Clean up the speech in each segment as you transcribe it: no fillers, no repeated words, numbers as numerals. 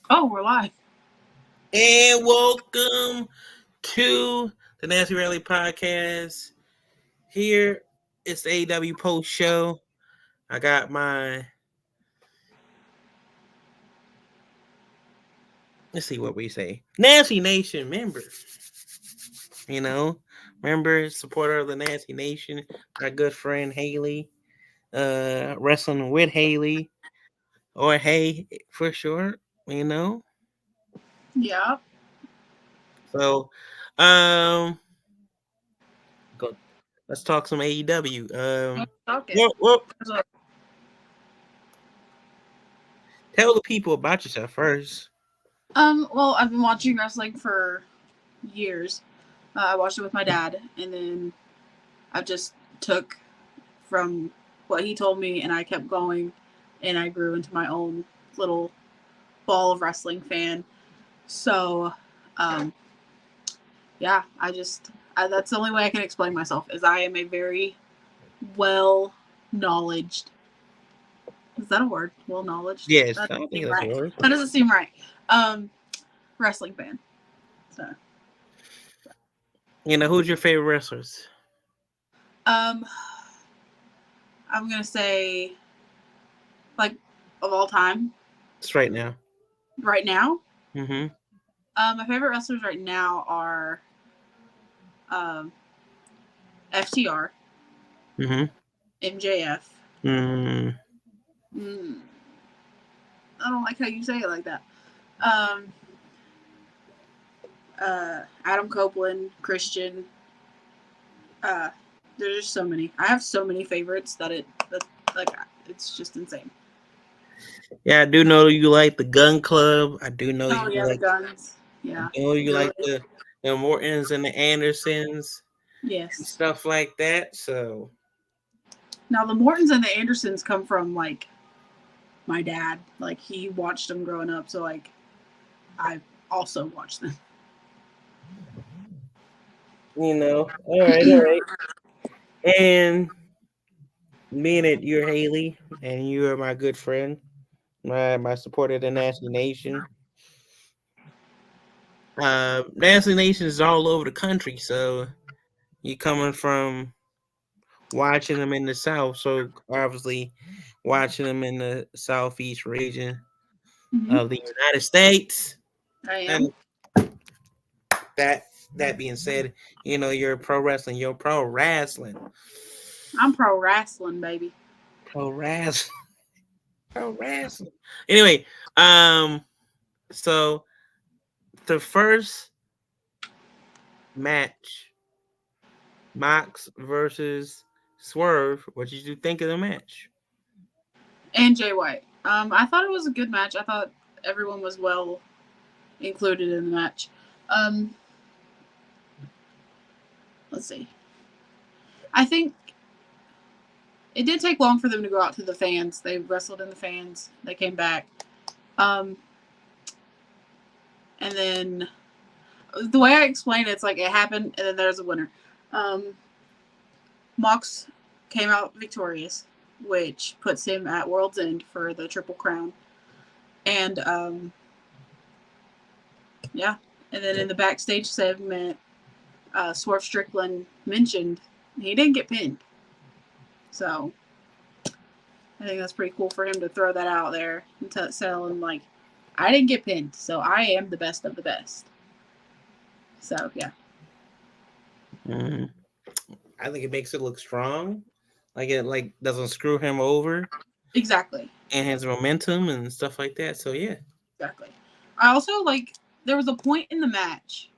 Oh, we're live. And welcome to the Nancy Rally Podcast. Here it's the AW Post Show. I got my let's see what we say. Nancy Nation members. Member, supporter of the Nancy Nation, my good friend Haley, wrestling with Haley, or Hay for short, you know. Yeah. So um go let's talk some AEW. Okay. Well, tell the people about yourself first. Well, I've been watching wrestling for years. I watched it with my dad, and then I just took from what he told me, and I kept going, and I grew into my own little ball of wrestling fan. So, um, yeah, that's the only way I can explain myself is I am a very well knowledged. Is that a word? Well knowledge. Yes, That I doesn't think seem that's right. yours. That doesn't seem right. Um, Wrestling fan. So, Who's your favorite wrestlers? um, I'm gonna say like of all time It's right now. right now. Mm-hmm. My favorite wrestlers right now are um, FTR, Mm-hmm. MJF. Mm. Mm, I don't like how you say it like that. Um, Adam Copeland, Christian. Uh, there's just so many. I have so many favorites that like it's just insane. Yeah, I do know you like the Gun Club. I do know Oh you yeah, the like. guns. I Yeah, know you like Billy. the Mortons and the Andersons and Yes. stuff like that. So Now the Mortons and the Andersons come from like my dad. Like he watched them growing up, so like I also watched them. all right. And being that you're Haley and you are my good friend, my supporter of the Nasty Nation. Nasty Nation is all over the country, so you coming from watching them in the South, so obviously watching them in the Southeast region Mm-hmm. of the United States. I And am. that that being said, you're pro wrestling. You're pro wrestling. I'm pro wrestling, baby. Pro wrestling. Pro wrestling. Anyway, um, so the first match, Mox versus Swerve. What did you think of the match? And Jay White. I thought it was a good match. I thought everyone was well included in the match. Um, let's see. I think it did take long for them to go out to the fans. They wrestled in the fans. They came back. Um, and then the way I explain it, it's like it happened, and then there's a winner. Um, Mox came out victorious, which puts him at World's End for the Triple Crown. And yeah, and then in the backstage segment, Swerve Strickland mentioned he didn't get pinned, so I think that's pretty cool for him to throw that out there and tell him like, I didn't get pinned, so I am the best of the best. So yeah, Mm, I think it makes it look strong, like it doesn't screw him over exactly, and has momentum and stuff like that. So yeah. exactly. I also like there was a point in the match.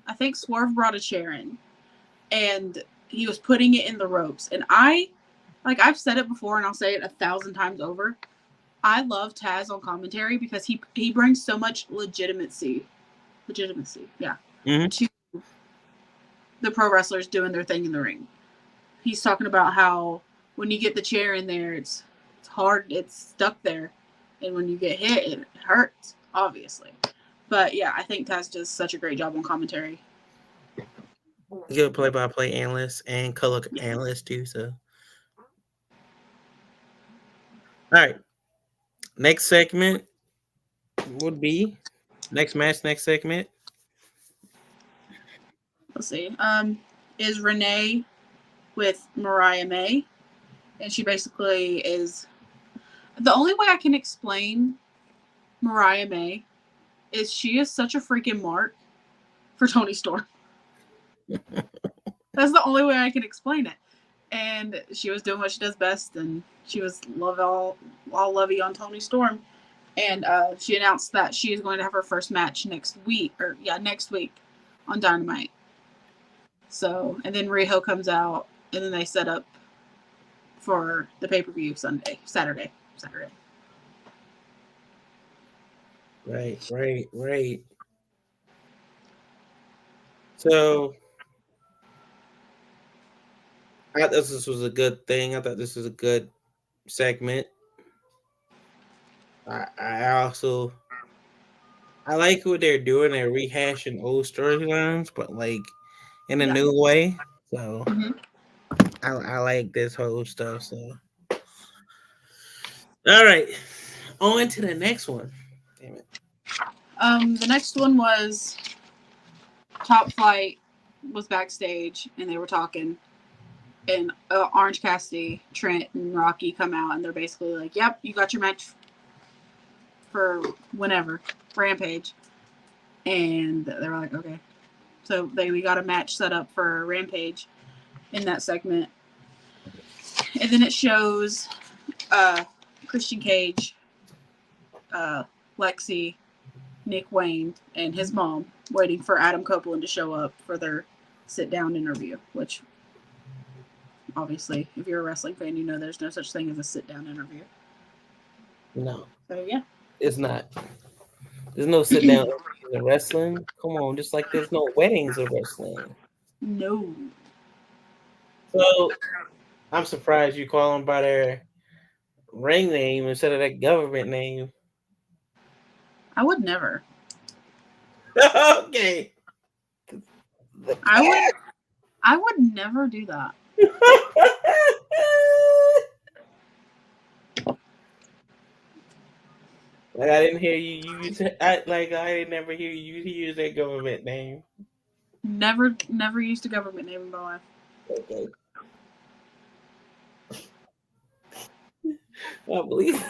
I think Swerve brought a chair in, and he was putting it in the ropes, and I've said it before, and I'll say it 1,000 times over. I love Taz on commentary because he brings so much legitimacy, yeah, Mm-hmm. to the pro wrestlers doing their thing in the ring. He's talking about how when you get the chair in there, it's hard, it's stuck there, and when you get hit, it hurts, obviously. But yeah, I think Taz does such a great job on commentary. Good play-by-play analyst and color analyst too. So, all right, next segment. would be next match, next segment. Let's see. Is Renee with Mariah May, and she basically is. The only way I can explain Mariah May is she is such a freaking mark for Toni Storm. That's the only way I can explain it. And she was doing what she does best, and she was all lovey on Toni Storm. And she announced that she is going to have her first match next week on Dynamite. So, and then Riho comes out, and then they set up for the pay-per-view Saturday. Right. So I thought this was a good thing. I thought this was a good segment. I like what they're doing. They're rehashing old storylines, but like in a new way. So I like this whole stuff. So all right, on to the next one. Damn it. The next one was Top Flight was backstage, and they were talking. And Orange Cassidy, Trent, and Rocky come out, and they're basically like, "Yep, you got your match for whenever Rampage." And they were like, "Okay." So we got a match set up for Rampage in that segment, and then it shows Christian Cage, Lexi, Nick Wayne, and his mom waiting for Adam Copeland to show up for their sit-down interview, which obviously, if you're a wrestling fan, you know there's no such thing as a sit-down interview. No. So, yeah. It's not. There's no sit-down interviews in wrestling. Come on, just like there's no weddings in wrestling. No. So, I'm surprised you call them by their ring name instead of their government name. I would never. Okay. I would never do that. Like I didn't hear you use it. I didn't never hear you use their government name. Never used a government name in my life. Okay. I believe.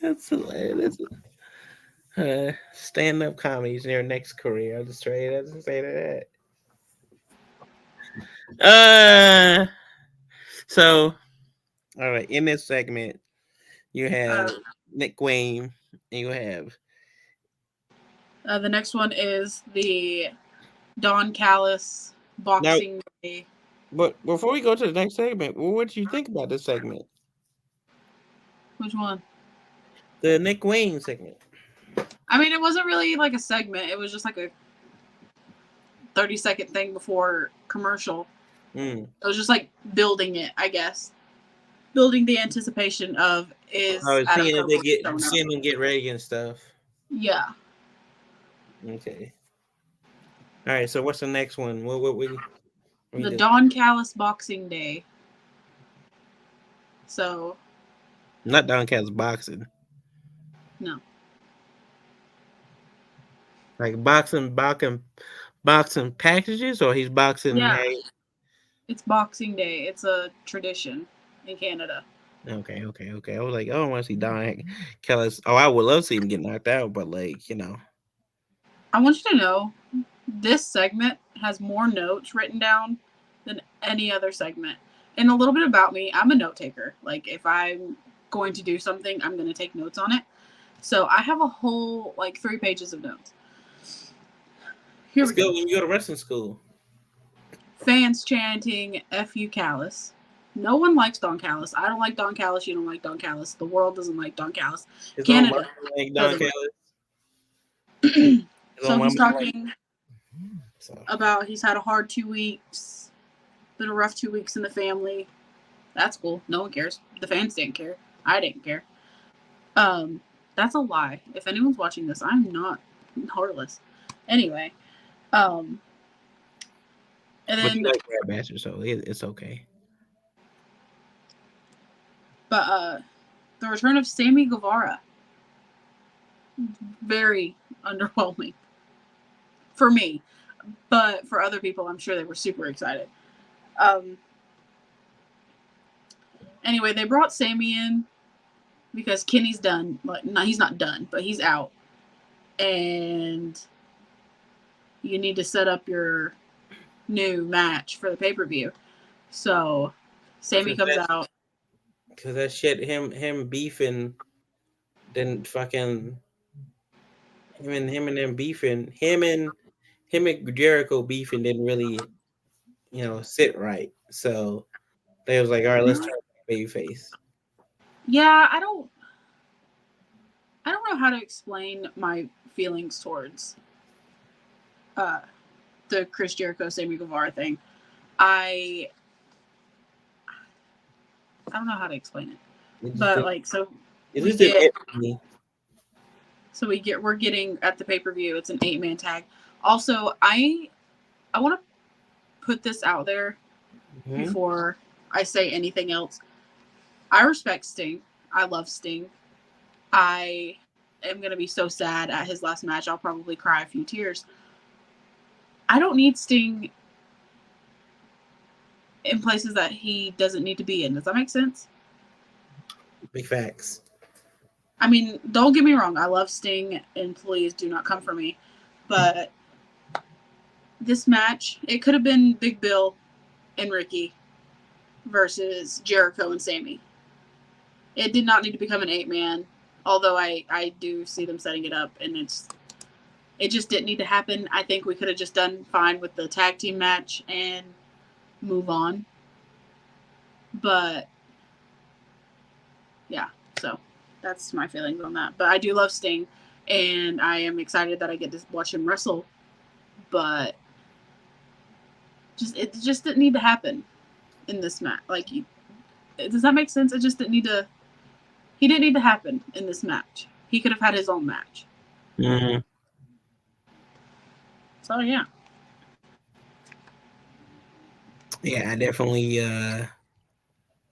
That's hilarious. Stand-up comedy is your next career. I'll just say that. So, all right. In this segment, you have Nick Wayne, and you have. The next one is the Don Callis Boxing Day. But before we go to the next segment, what did you think about this segment? Which one? The Nick Wayne segment. I mean, it wasn't really like a segment. It was just like a 30-second thing before commercial. It was just like building it, I guess. Building the anticipation of seeing them get ready and stuff. Yeah. Okay. All right. So what's the next one? What we the Don Callis Boxing Day. So. Not Don Callis boxing. No. Like boxing packages, or he's boxing. Yeah. It's Boxing Day. It's a tradition in Canada. Okay. I was like, I don't want to see Don Callis. Oh, I would love to see him get knocked out, but like, you know. I want you to know, this segment has more notes written down than any other segment. And a little bit about me, I'm a note taker. Like, if I'm going to do something, I'm going to take notes on it. So I have a whole, 3 pages of notes. Here we go. When you go to wrestling school. Fans chanting, F you, Callis. No one likes Don Callis. I don't like Don Callis. You don't like Don Callis. The world doesn't like Don Callis. Canada like Don Callis. So he's talking about he's had a hard 2 weeks. Been a rough 2 weeks in the family. That's cool. No one cares. The fans didn't care. I didn't care. That's a lie. If anyone's watching this, I'm not heartless. Anyway. And then but you like Brad Batcher, so it's okay. But the return of Sammy Guevara, very underwhelming for me. But for other people, I'm sure they were super excited. Anyway, they brought Sammy in because Kenny's done. Like, no, he's not done, but he's out. And you need to set up your new match for the pay-per-view. So Sammy comes out. Because that shit, him beefing, then fucking him and them beefing, him and Jericho beefing didn't really, sit right. So they was like, all right, let's turn babyface. Yeah, I don't know how to explain my feelings towards the Chris Jericho Sammy Guevara thing. I don't know how to explain it. But like, so we're getting at the pay-per-view, it's an 8-man tag. Also, I want to put this out there before I say anything else. I respect Sting. I love Sting. I am going to be so sad at his last match. I'll probably cry a few tears. I don't need Sting in places that he doesn't need to be in. Does that make sense? Big facts. I mean, don't get me wrong. I love Sting, and please do not come for me. But this match, it could have been Big Bill and Ricky versus Jericho and Sammy. It did not need to become an 8-man, although I do see them setting it up, and it just didn't need to happen. I think we could have just done fine with the tag team match and move on. But yeah, so that's my feelings on that. But I do love Sting, and I am excited that I get to watch him wrestle. But it just didn't need to happen in this match. Like, does that make sense? It just didn't need to. He didn't need to happen in this match. He could have had his own match. Mm-hmm. So yeah. Yeah, I definitely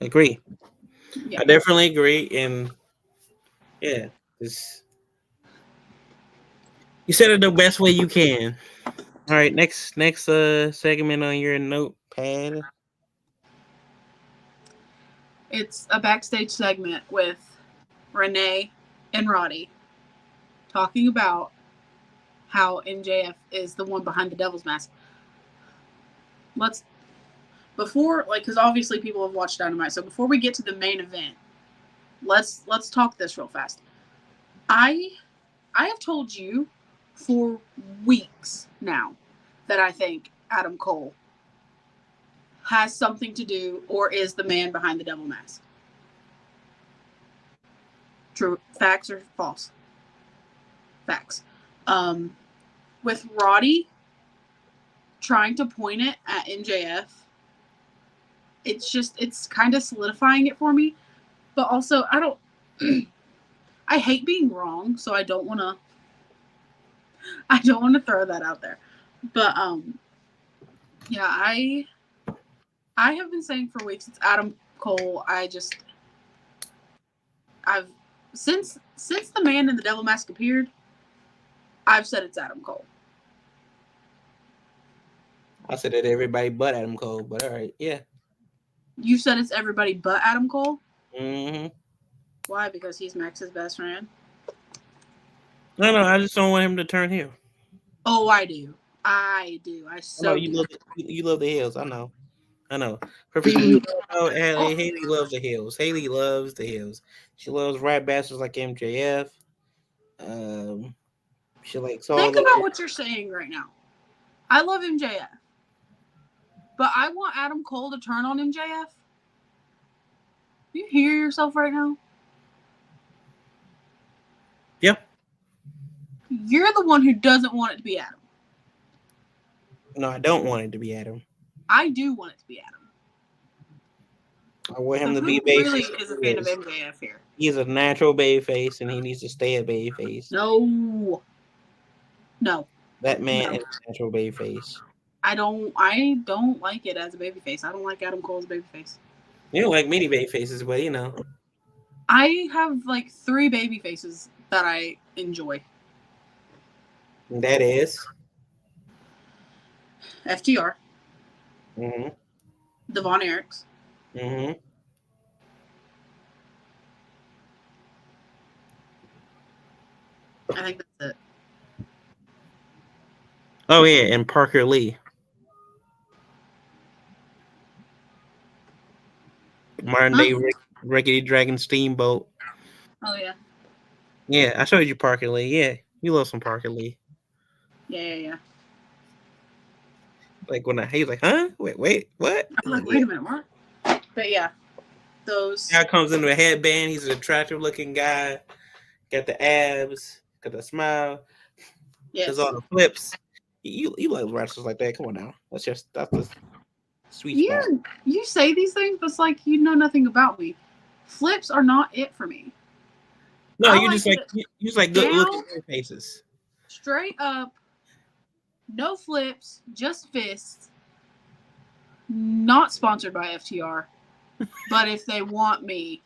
agree. Yeah. I definitely agree, and yeah, you said it the best way you can. All right, next segment on your notepad. It's a backstage segment with Renee and Roddy talking about how MJF is the one behind the Devil's Mask. Because obviously people have watched Dynamite, so before we get to the main event, let's talk this real fast. I have told you for weeks now that I think Adam Cole has something to do or is the man behind the Devil Mask. True. Facts or false? Facts. With Roddy trying to point it at MJF, it's kind of solidifying it for me. But also, I hate being wrong, so I don't want to throw that out there. But yeah, I have been saying for weeks it's Adam Cole. Since the man in the Devil Mask appeared, I've said it's Adam Cole. I said it everybody but Adam Cole, but all right, yeah. You said it's everybody but Adam Cole? Mm-hmm. Why? Because he's Max's best friend? No, I just don't want him to turn heel. Oh, I do. I so do. You love the heels. I know. For people who don't know, Haley loves the heels. Haley loves the heels. She loves rat bastards like MJF. She likes all. Think about what you're saying right now. I love MJF, but I want Adam Cole to turn on MJF. You hear yourself right now? Yep. You're the one who doesn't want it to be Adam. No, I don't want it to be Adam. I do want it to be Adam. I want him to be babyface. Really is a fan of MJF here. He's a natural babyface, and he needs to stay a babyface. No. That man is a natural babyface. I don't like it as a babyface. I don't like Adam Cole as a babyface. You don't like many babyfaces, but you know. I have like 3 baby faces that I enjoy. That is. FTR, Mm-hmm. Devon Eriks, Mm-hmm. I think that's it. Oh yeah, and Parker Lee. Modern Huh? day Rickety Dragon Steamboat. Oh yeah. Yeah, I showed you Parker Lee. Yeah, you love some Parker Lee. Yeah. Like when he was like, huh? Wait, what? I was I'm like, like, yeah. wait a minute, what? But yeah, those. Guy comes into a headband. He's an attractive looking guy. Got the abs. Got the smile. Yes. Does all the flips. You like wrestlers like that? Come on now. That's the sweet spot. You say these things, but it's like you know nothing about me. Flips are not it for me. No, I you like just like it you just like good down, looking faces. straight up, no flips, just fists. Not sponsored by FTR, but if they want me,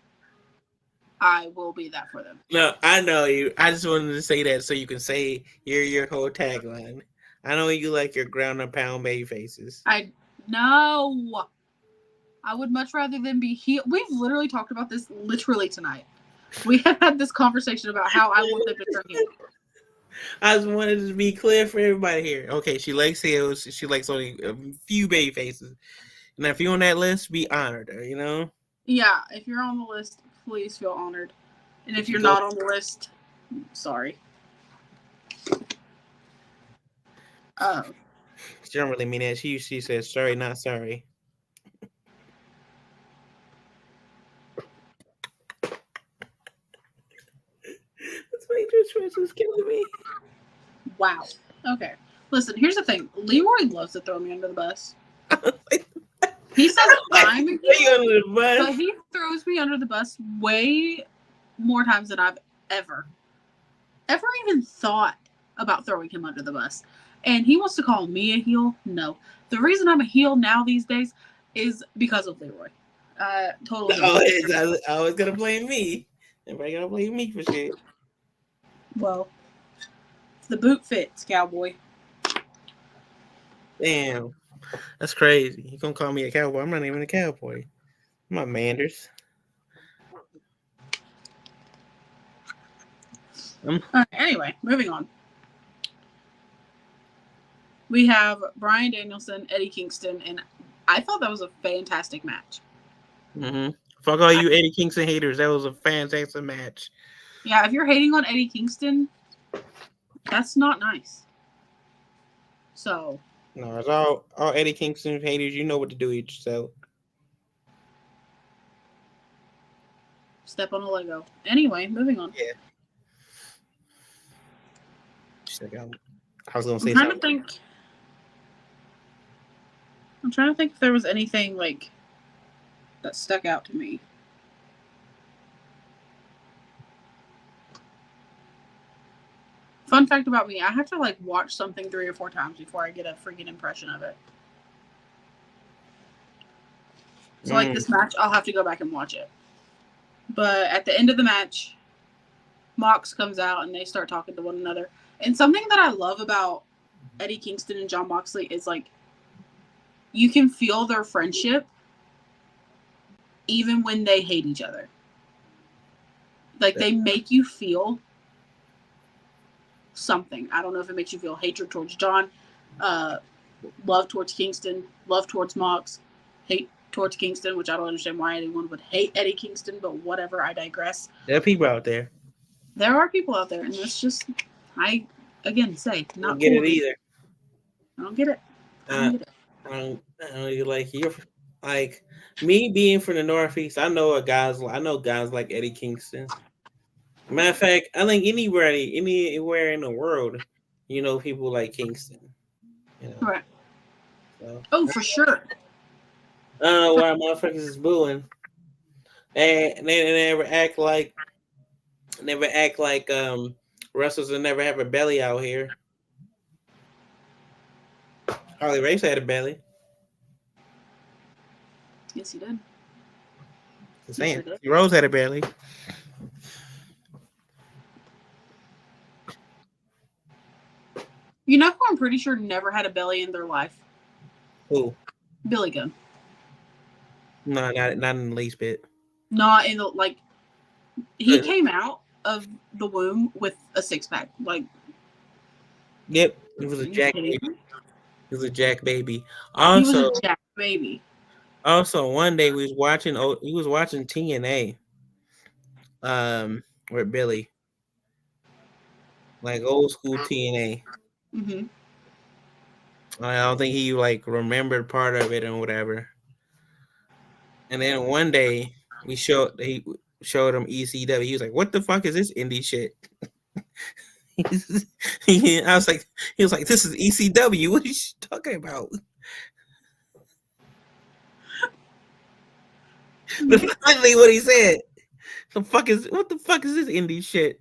I will be that for them. No, I know you. I just wanted to say that so you can say your whole tagline. I know you like your ground and pound baby faces. No. I would much rather than be heel. We've literally talked about this literally tonight. We have had this conversation about how I want them to turn heel. I just wanted to be clear for everybody here. Okay, she likes heels. She likes only a few baby faces. Now, if you're on that list, be honored. You know. Yeah, if you're on the list, please feel honored. And if you're Go. not on the list, sorry. She don't really mean that. She says sorry, not sorry. That's why Trish was killing me. Wow. Okay. Listen, here's the thing. Leroy loves to throw me under the bus. He says I'm a heel, but he throws me under the bus way more times than I've ever even thought about throwing him under the bus. And he wants to call me a heel. No. The reason I'm a heel now these days is because of Leroy. Totally. I always gotta blame me. Everybody gotta blame me for shit. Well, the boot fits, cowboy. Damn. That's crazy. You gonna call me a cowboy? I'm not even a cowboy. I'm not Manders. Anyway, moving on. We have Bryan Danielson, Eddie Kingston, and I thought that was a fantastic match. Mm-hmm. Fuck all you Eddie Kingston haters. That was a fantastic match. Yeah, if you're hating on Eddie Kingston, that's not nice. So. No, it's all Eddie Kingston haters. You know what to do with yourself. Step on a Lego. Anyway, moving on. Yeah. I was gonna say I'm trying to think if there was anything like that stuck out to me. Fun fact about me, I have to like watch something 3 or 4 times before I get a freaking impression of it. So like this match, I'll have to go back and watch it. But at the end of the match, Mox comes out and they start talking to one another. And something that I love about Eddie Kingston and Jon Moxley is like you can feel their friendship even when they hate each other. Like they make you feel something. I don't know if it makes you feel hatred towards John, love towards Kingston, love towards Mox, hate towards Kingston, which I don't understand why anyone would hate Eddie Kingston, but whatever, I digress. There are people out there. There are people out there, and that's just, I, again, say, not don't get cool it either. I don't get it. I don't like you're like me being from the Northeast. I know guys like Eddie Kingston. Matter of fact, I think anywhere in the world, you know, people like Kingston. You know, right? So, oh, for sure. I don't know why motherfuckers is booing, and they never act like wrestlers that never have a belly out here. Harley Race had a belly. Yes, he did. Just saying. Rose had a belly. You know who I'm pretty sure never had a belly in their life? Who? Billy Gunn. No, not in the least bit. Not in the like. He came out of the womb with a 6-pack. Like. Yep, he was a jack baby. He was a jack baby. He was Also, a jack baby. Also, one day we was watching TNA, with Billy, like old school TNA. Mm-hmm. I don't think he like remembered part of it and whatever. And then one day he showed him ECW. He was like, "What the fuck is this indie shit?" I was like, he was like, "This is ECW. What are you talking about?" That's literally what he said. What the fuck is this indie shit?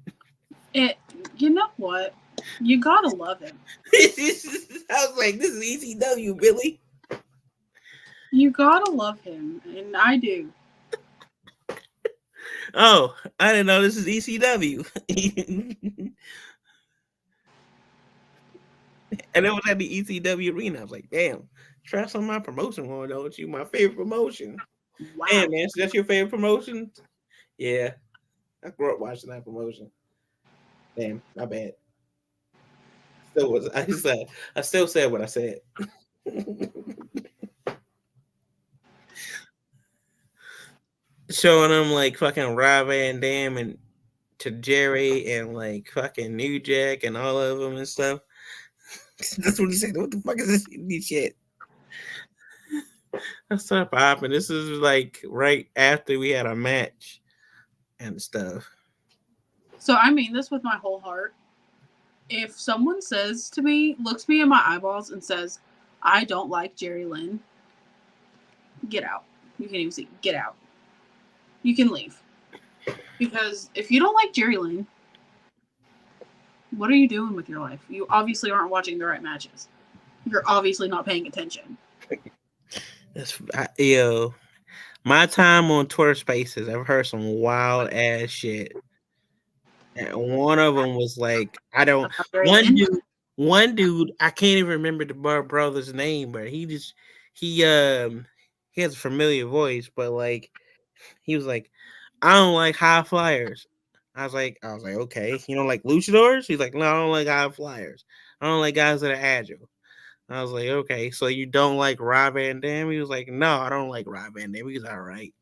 You know what? You gotta love him. I was like, this is ECW, Billy. You gotta love him, and I do. Oh, I didn't know this is ECW. And it was at the ECW arena. I was like, damn, try some of my promotion going, don't you? My favorite promotion. Wow. Damn, man, so that's your favorite promotion? Yeah. I grew up watching that promotion. Damn, my bad. I still said what I said. Showing them like fucking Rob Van Dam and to Jerry and like fucking New Jack and all of them and stuff. That's what he said. What the fuck is this shit? That's not popping. This is like right after we had a match and stuff. So I mean this with my whole heart. If someone says to me, looks me in my eyeballs and says, I don't like Jerry Lynn, get out. You can't even see. Get out. You can leave. Because if you don't like Jerry Lynn, what are you doing with your life? You obviously aren't watching the right matches. You're obviously not paying attention. My time on Twitter Spaces, I've heard some wild ass shit. And one of them was like, one dude, I can't even remember the brother's name, but he has a familiar voice, but like he was like, I don't like high flyers. I was like, okay, you don't like luchadors? He's like, no, I don't like high flyers. I don't like guys that are agile. I was like, okay, so you don't like Rob Van Dam? He was like, no, I don't like Rob Van Dam. He's all right.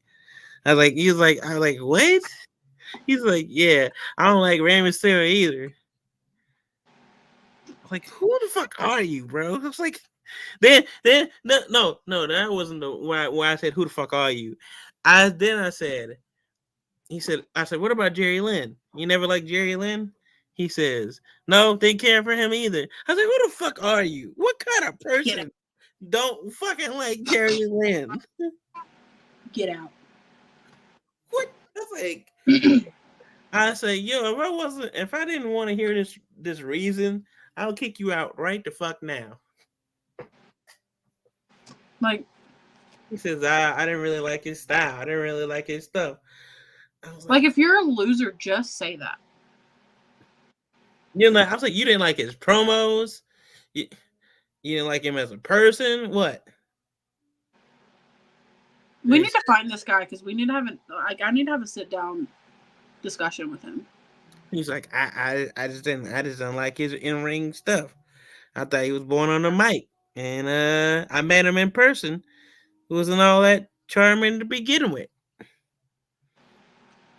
I was like, what? He's like, yeah, I don't like Rey Mysterio either. I was like, who the fuck are you, bro? I was like, then no, that wasn't the why I said who the fuck are you? I said, what about Jerry Lynn? You never liked Jerry Lynn? He says, no, they care for him either. I was like, who the fuck are you? What kind of person don't fucking like Jerry Lynn? Get out. What? That's like, I say, yo, if I didn't want to hear this reason, I'll kick you out right the fuck now. Like, he says, I didn't really like his style. I didn't really like his stuff. Like if you're a loser, just say that. You know, I was like, you didn't like his promos. You didn't like him as a person. What? We need to find this guy because we need to have I need to have a sit down discussion with him. He's like, I just didn't like his in ring stuff. I thought he was born on the mic, and I met him in person. It wasn't all that charming to begin with.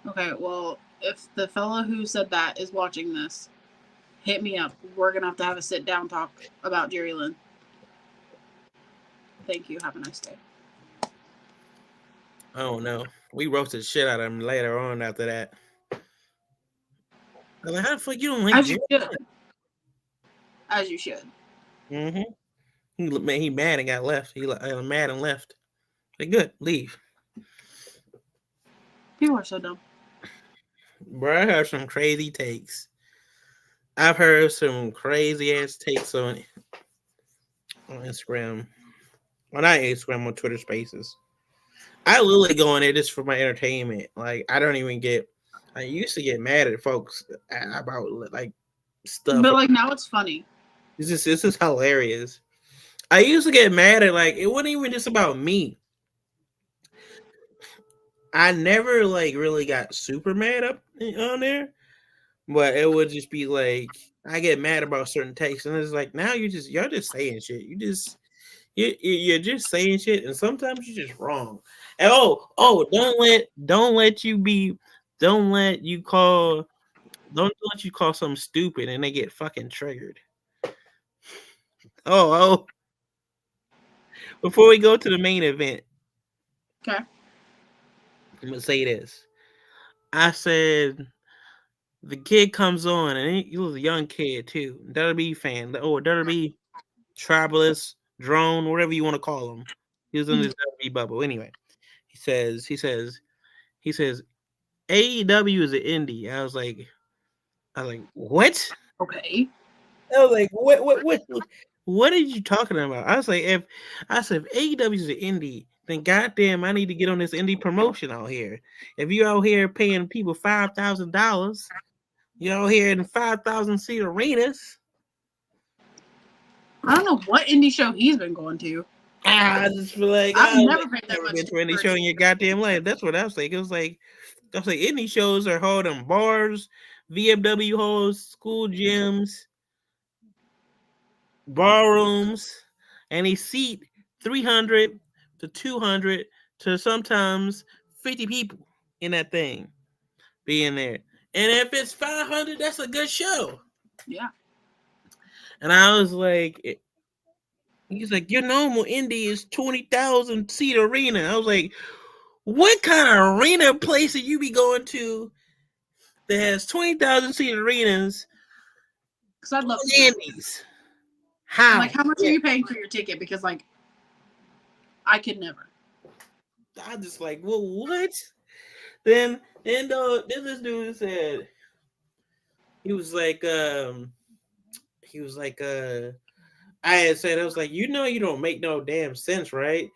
Okay, well, if the fellow who said that is watching this, hit me up. We're gonna have a sit down talk about Jerry Lynn. Thank you. Have a nice day. Oh no, we roasted shit out of him later on after that. I'm like, how the fuck you don't like As Jerry? You should. As you should. Mm-hmm. He mad and got left. He mad and left. Like, good, leave. People are so dumb. Bro, I heard some crazy takes. I've heard some crazy ass takes on Instagram. Well, not Instagram, on Twitter Spaces. I literally go on there just for my entertainment. Like, I don't even get. I used to get mad at folks about like stuff, but like now it's funny. This is hilarious. I used to get mad at like it wasn't even just about me. I never like really got super mad up on there, but it would just be like I get mad about certain texts, and it's like now y'all just saying shit. You're just saying shit, and sometimes you're just wrong. And don't let you be don't let you call don't let you call something stupid and they get fucking triggered. Oh, before we go to the main event, Okay. I'm gonna say this. I said the kid comes on, and he was a young kid too. WWE fan, or WWE tribalist, drone, whatever you want to call him. He was in Mhm. this WWE bubble. Anyway, he says, AEW is an indie. I was like, what? Okay. I was like, what are you talking about? I said, if AEW is an indie, then goddamn, I need to get on this indie promotion out here. If you out here paying people $5,000, you out here in 5,000 seat arenas. I don't know what indie show he's been going to. I just feel like I've I never paid that never much been to any for show an in your indie goddamn life. That's what I was like. It was like I was like indie shows are held in bars, VFW halls, school gyms, bar rooms, and they seat 300 to 200 to sometimes 50 people in that thing being there. And if it's 500, that's a good show. Yeah. And I was like, he's like, your normal indie is 20,000 seat arena. I was like, what kind of arena place that you be going to that has 20,000 seat arenas Because I'd love to on go. indies? And How? like, how much are Yeah. you paying for your ticket? Because like, I could never. I just like, well, what? Then this dude said he was like he was like I had said I was like, you know you don't make no damn sense, right?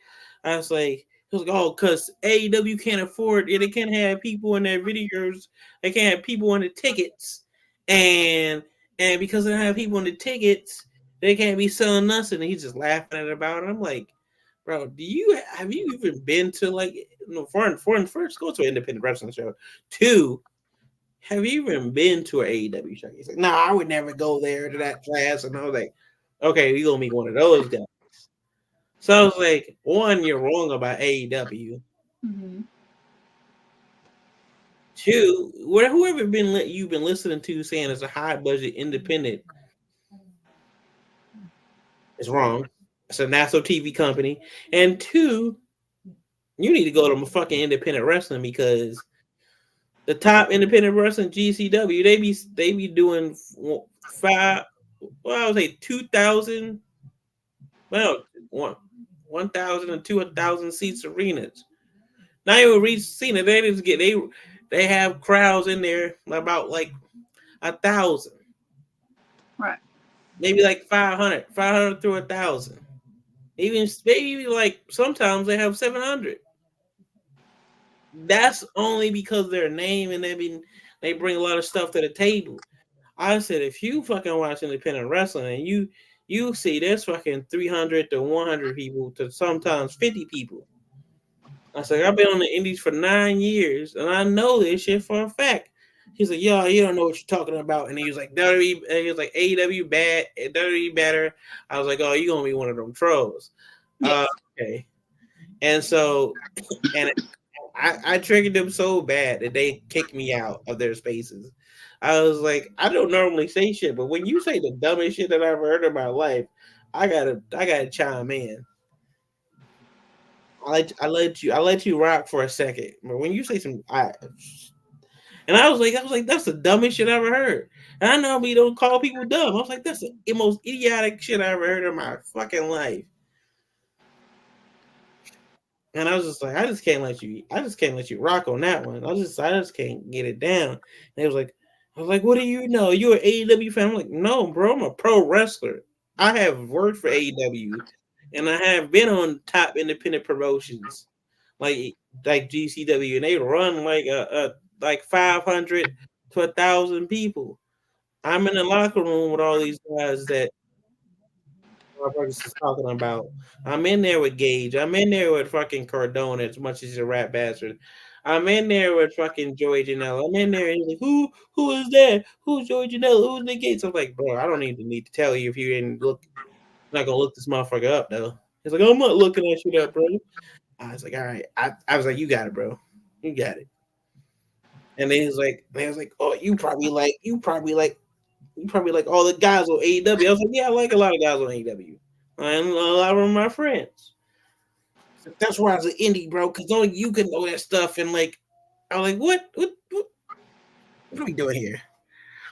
I was like he was like, oh, cause AEW can't afford it. They can't have people in their videos. They can't have people in the tickets, and because they don't have people in the tickets, they can't be selling nothing. And he's just laughing at it about it. I'm like, bro, have you even been to like first go to an independent wrestling show? Two, have you even been to an AEW show? He's like, no, I would never go there to that class. And I was like, okay, you're gonna be one of those guys. So I was like, one, you're wrong about AEW. Mm-hmm. Two, whoever you've been listening to saying it's a high budget independent is wrong. It's a national TV company. And two, you need to go to fucking independent wrestling because the top independent wrestling GCW, they be doing five, well, I would say 2,000, well, 1,000 and 2,000 seats arenas. Not even reach Cena. They have crowds in there about like 1,000, Right. maybe like 500 through 1,000. Even maybe like sometimes they have 700. That's only because their name and they bring a lot of stuff to the table. I said if you fucking watch independent wrestling and you see there's fucking 300 to 100 people to sometimes 50 people. I said I've been on the indies for 9 years and I know this shit for a fact. He's like, yo, you don't know what you're talking about. And he was like, WWE, he was like, AEW bad, WWE better. I was like, oh, you gonna be one of them trolls. Yes. Okay. And so, and I triggered them so bad that they kicked me out of their spaces. I was like, I don't normally say shit, but when you say the dumbest shit that I've heard in my life, I gotta chime in. I let you rock for a second, but when you say I was like, that's the dumbest shit I ever heard. And I know we don't call people dumb. I was like, that's the most idiotic shit I ever heard in my fucking life. And I was just like, I just can't let you rock on that one. I just can't get it down. And I was like, what do you know? You're an AEW fan? I'm like, no, bro, I'm a pro wrestler. I have worked for AEW, and I have been on top independent promotions like GCW, and they run like 500 to 1,000 people. I'm in the locker room with all these guys that motherfuckers is talking about. I'm in there with Gage. I'm in there with fucking Cardone as much as he's a rap bastard. I'm in there with fucking Joey Janela. I'm in there and he's like, who is that? Who's Joey Janela? Who's Nick Gates? I'm like, bro, I don't even need to tell you if you didn't look. I'm not gonna look this motherfucker up though. He's like, I'm not looking that shit up, bro. I was like, all right. I was like, you got it, bro. You got it. And then he was like, oh, you probably like all the guys on AEW. I was like, yeah, I like a lot of guys on AEW. And a lot of them are my friends. So that's why I was an indie, bro, because only you can know that stuff. And like, I was like, what are we doing here?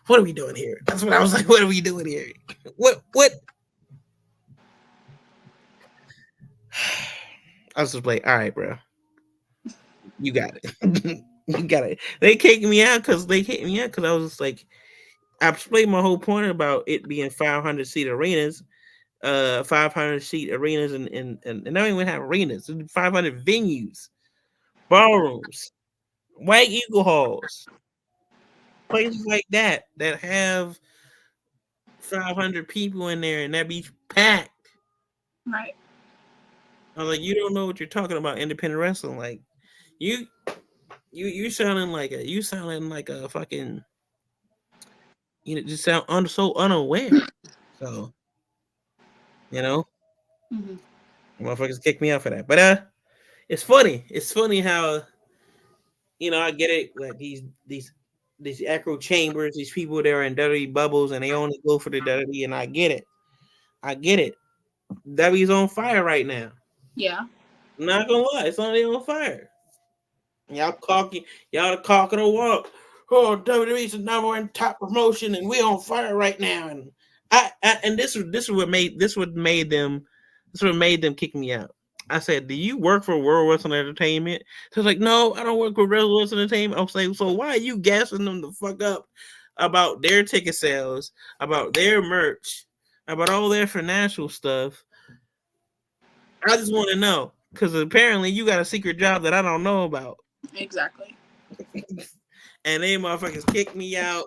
What are we doing here? That's what I was like, what are we doing here? What? I was just like, all right, bro. You got it. You got it. They kicked me out because I was just like, I explained my whole point about it being 500 seat arenas, 500 seat arenas, and they don't even have arenas, 500 venues, ballrooms, White Eagle halls, places like that have 500 people in there and that be packed. Right. I was like, you don't know what you're talking about, independent wrestling. Like, you sounding like a fucking, just sound so unaware. So, you know, motherfuckers kick me out for that. But it's funny. It's funny how, I get it. Like these echo chambers, these people that are in dirty bubbles, and they only go for the dirty. And I get it. I get it. W's on fire right now. Yeah. I'm not gonna lie, it's on fire. Y'all the cock of the walk. Oh, WWE's the number one top promotion, and we on fire right now. And and this is what made them kick me out. I said, "Do you work for World Wrestling Entertainment?" So it's like, "No, I don't work for World Wrestling Entertainment." I was like, "So why are you gassing them the fuck up about their ticket sales, about their merch, about all their financial stuff?" I just want to know because apparently you got a secret job that I don't know about. Exactly. And they motherfuckers kicked me out.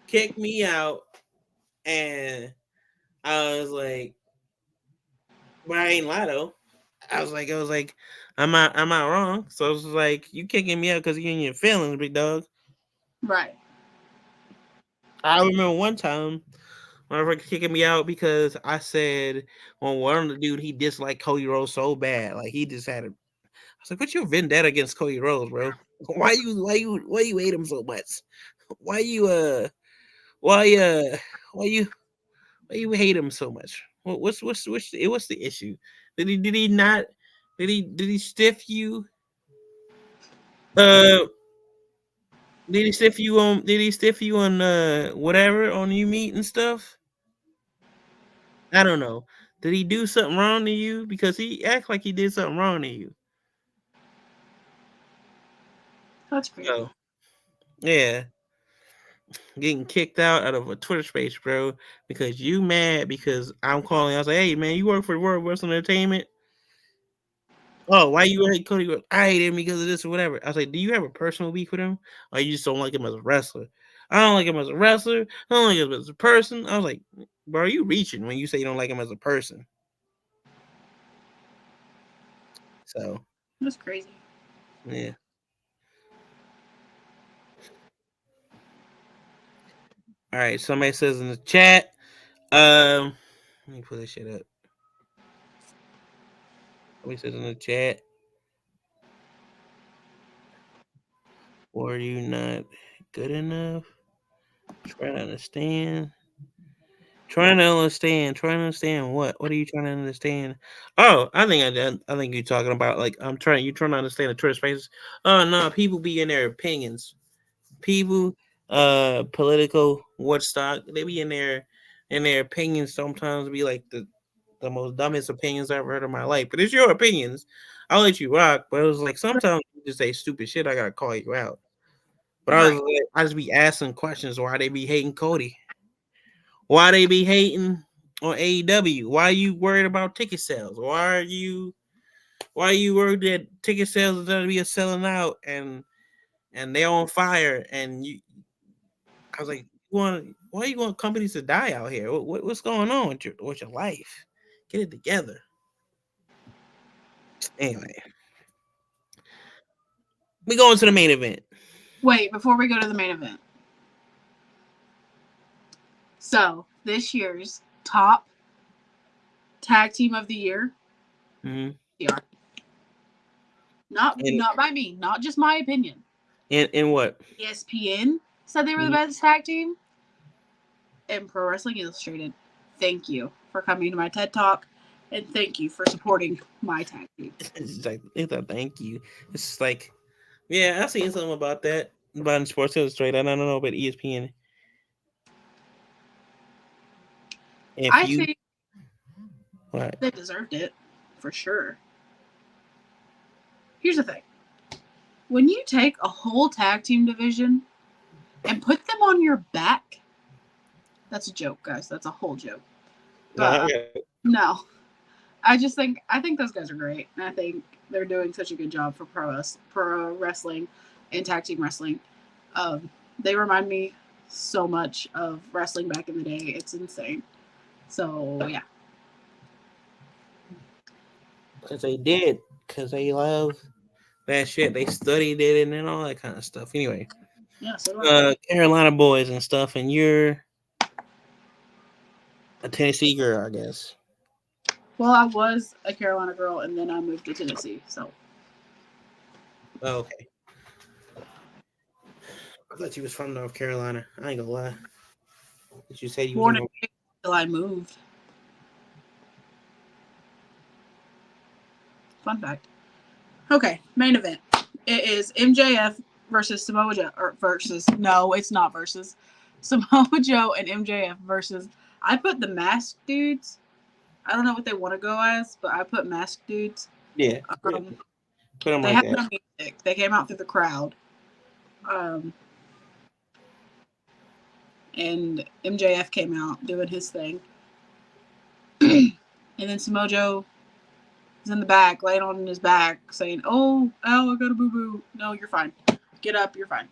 Kicked me out, and I was like, but I ain't lie though. I was like, am I wrong? So it was like, you kicking me out because you in your feelings, big dog. Right. I remember one time, motherfucker kicking me out because I said, well, one of the dude he disliked Cody Rhodes so bad, like he just had a. I was like, what's your vendetta against Cody Rhodes, bro? Why you hate him so much? Why you why you hate him so much? What's the issue? Did he not did he stiff you? Uh, did he stiff you on whatever on you meat and stuff? I don't know. Did he do something wrong to you? Because he act like he did something wrong to you. That's crazy. So yeah, getting kicked out of a Twitter space, bro, because you mad because I'm calling. I was like, hey man, you work for World Wrestling Entertainment. Oh, why you hate Cody? I hate him because of this or whatever. I was like, do you have a personal beef with him, or you just don't like him as a wrestler? I don't like him as a wrestler. I don't like him as a person. I was like, bro, are you reaching when you say you don't like him as a person? So That's crazy. yeah. All right. Somebody says in the chat. Let me put this shit up. Somebody says in the chat. Or are you not good enough? Trying to understand. Trying to understand what? What are you trying to understand? Oh, I think you're talking about like you're trying to understand the Twitter spaces. Oh no, people be in their opinions. People, political Woodstock, they be in their opinions sometimes be like the most dumbest opinions I've ever heard in my life. But it's your opinions. I'll let you rock. But it was like sometimes you just say stupid shit, I gotta call you out. But Right. I just be asking questions why they be hating Cody. Why they be hating on AEW? Why are you worried about ticket sales? Why are you worried that ticket sales is gonna be a selling out and they on fire? And you, I was like, why you want companies to die out here? What's going on with your life? Get it together. Anyway, we go into the main event. Wait, before we go to the main event. So, this year's top tag team of the year, Mm-hmm. Not by me, not just my opinion. In what? ESPN said they were the best tag team. And Pro Wrestling Illustrated, thank you for coming to my TED Talk, and thank you for supporting my tag team. It's like, thank you. It's just like, yeah, I've seen something about that about Sports Illustrated. I don't know about ESPN. I think what? They deserved it, for sure. Here's the thing. When you take a whole tag team division and put them on your back, that's a joke, guys. That's a whole joke. But no. I think those guys are great. And I think they're doing such a good job for pro wrestling and tag team wrestling. They remind me so much of wrestling back in the day. It's insane. So, yeah. Because they did. Because they love that shit. They studied it and all that kind of stuff. Anyway. Yeah, so Carolina boys and stuff. And you're a Tennessee girl, I guess. Well, I was a Carolina girl, and then I moved to Tennessee, so. Oh, okay. I thought you was from North Carolina. I ain't gonna lie. Did you say you born until I moved? Fun fact. Okay, main event. It is MJF versus Samoa Joe, no, it's not versus. Samoa Joe and MJF versus, I put the masked dudes. I don't know what they want to go as, but I put masked dudes. Yeah. They had no music. They came out through the crowd. And MJF came out doing his thing. And then Samoa Joe is in the back, laying on his back, saying, "Oh, ow, I got a boo-boo." No, you're fine. Get up, you're fine.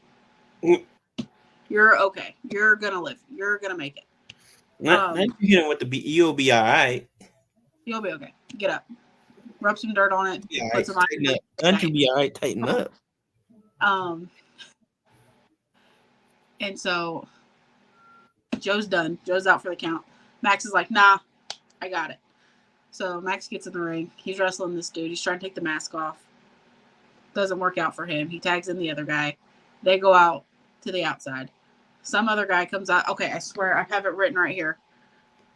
You're okay. You're going to live. You're going to make it. Not you hit him with the you'll be all right. You'll be okay. Get up. Rub some dirt on it. Put some iron. Don't you be all right? Tighten up. And so Joe's done. Joe's out for the count. Max is like, nah, I got it. So Max gets in the ring. He's wrestling this dude. He's trying to take the mask off. Doesn't work out for him. He tags in the other guy. They go out to the outside. Some other guy comes out. Okay, I swear I have it written right here.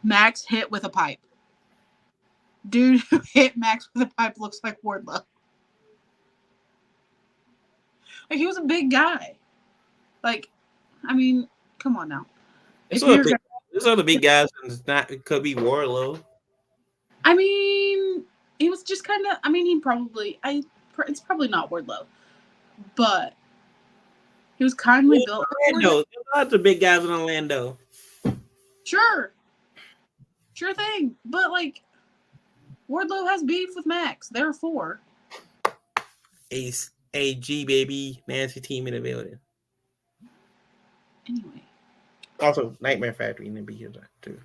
Max hit with a pipe. Dude who hit Max with a pipe looks like Wardlow. Like, he was a big guy. Like, I mean, come on now. There's other big guys, and it could be Wardlow. I mean, he was just kind of. I mean, it's probably not Wardlow, but he was kindly built. Orlando. There's lots of big guys in Orlando. Sure thing, but like, Wardlow has beef with Max. Therefore, Ace, AG, baby, Nancy team in the building. Anyway. Also, Nightmare Factory in the be here too.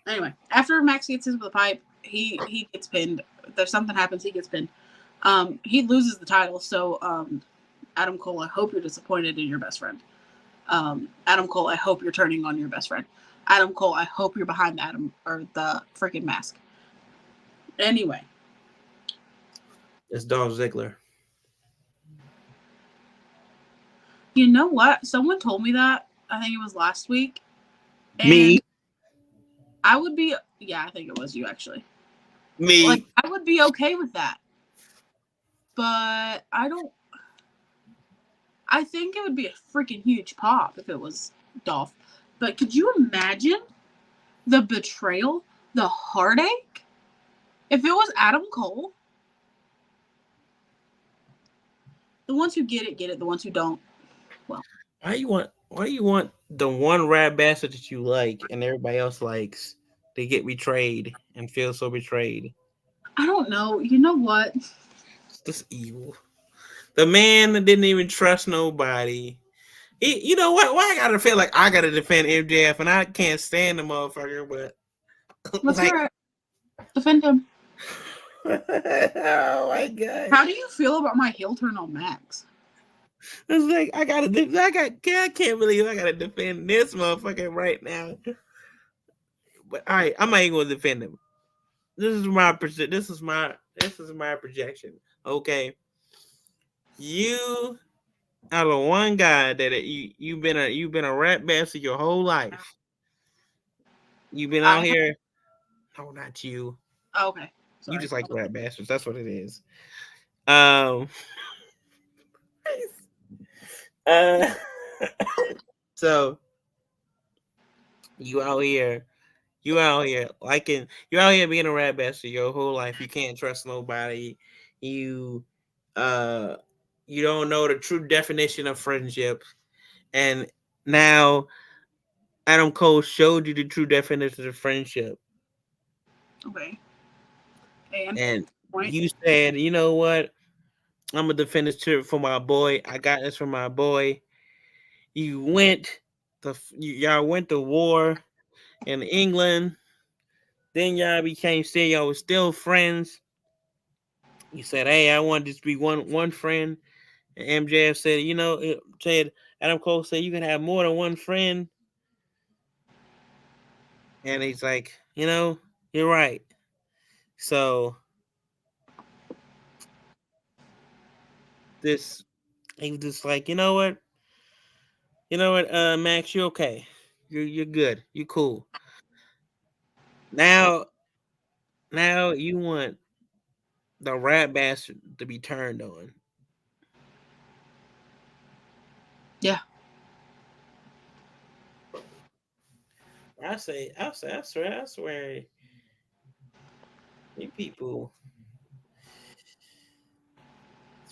Anyway, after Max gets hit with the pipe, he gets pinned. If there's something happens, he gets pinned. He loses the title. So, Adam Cole, I hope you're disappointed in your best friend. Adam Cole, I hope you're turning on your best friend. Adam Cole, I hope you're behind the freaking mask. Anyway. It's Dolph Ziggler. You know what? Someone told me that. I think it was last week. And me? I would be... Yeah, I think it was you, actually. Me? Like, I would be okay with that. But I don't... I think it would be a freaking huge pop if it was Dolph. But could you imagine the betrayal, the heartache? If it was Adam Cole? The ones who get it. The ones who don't, well. Why do you want the one rat bastard that you like and everybody else likes to get betrayed and feel so betrayed? I don't know. You know what? It's just evil. The man that didn't even trust nobody. You know what? Why I gotta feel like I gotta defend MJF and I can't stand the motherfucker, but Let's like, hear it. Defend him. oh my god. How do you feel about my heel turn on Max? It's like I can't believe I gotta defend this motherfucker right now. But all right, I'm not even gonna defend him. This is my projection. Okay, you are the one guy that you've been a rat bastard your whole life. You've been out here. No, not you. Oh, okay. Sorry. You just like rat bastards. That's what it is. Um. So you out here you out here being a rat bastard your whole life. You can't trust nobody. You you don't know the true definition of friendship. And now Adam Cole showed you the true definition of friendship. Okay. And you said, you know what? I'm gonna defend this for my boy. I got this for my boy. Y'all went to war in England. Then y'all y'all was still friends. You said, "Hey, I want this to be one friend." And MJF said, Adam Cole said you can have more than one friend. And he's like, you're right. So he was just like, you know what, Max, you're okay. You're good. You're cool. Now you want the rat bastard to be turned on. Yeah. I swear, you people.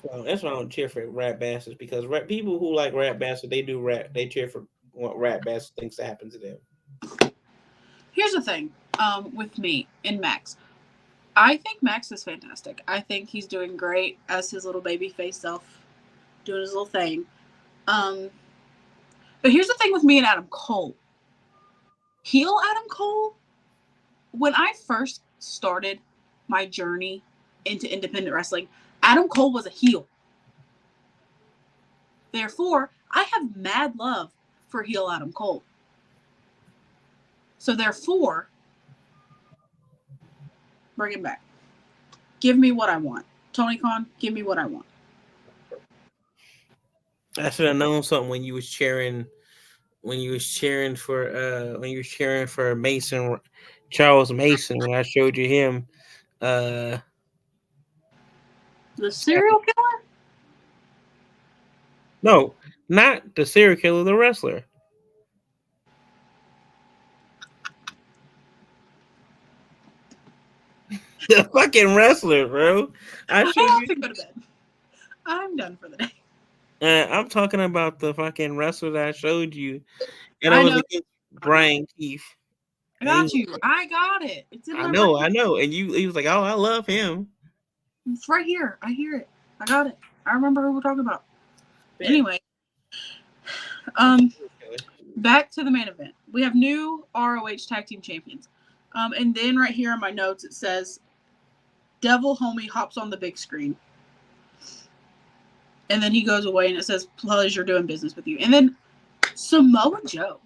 That's why I don't cheer for rat bastards, because people who like rat bastards, they cheer for what rat bastard thinks to happen to them. Here's the thing, with me and Max. I think Max is fantastic. I think he's doing great as his little baby face self, doing his little thing. But here's the thing with me and Adam Cole. Heel Adam Cole, when I first started my journey into independent wrestling, Adam Cole was a heel. Therefore, I have mad love for heel Adam Cole. So therefore, bring him back. Give me what I want. Tony Khan, give me what I want. I should have known something when you was cheering for Mason, Charles Mason, when I showed you him. The serial killer? No, not the serial killer, the wrestler. The fucking wrestler, bro. I showed you. To go to bed. I'm done for the day. I'm talking about the fucking wrestler that I showed you, and it was against Brian Keith. I got you. I got it. It's in I know. And he was like, "Oh, I love him." It's right here. I hear it. I got it. I remember who we're talking about. Yeah. Anyway, back to the main event. We have new ROH Tag Team Champions. And then right here in my notes it says, Devil Homie hops on the big screen. And then he goes away and it says, pleasure doing business with you. And then Samoa Joe.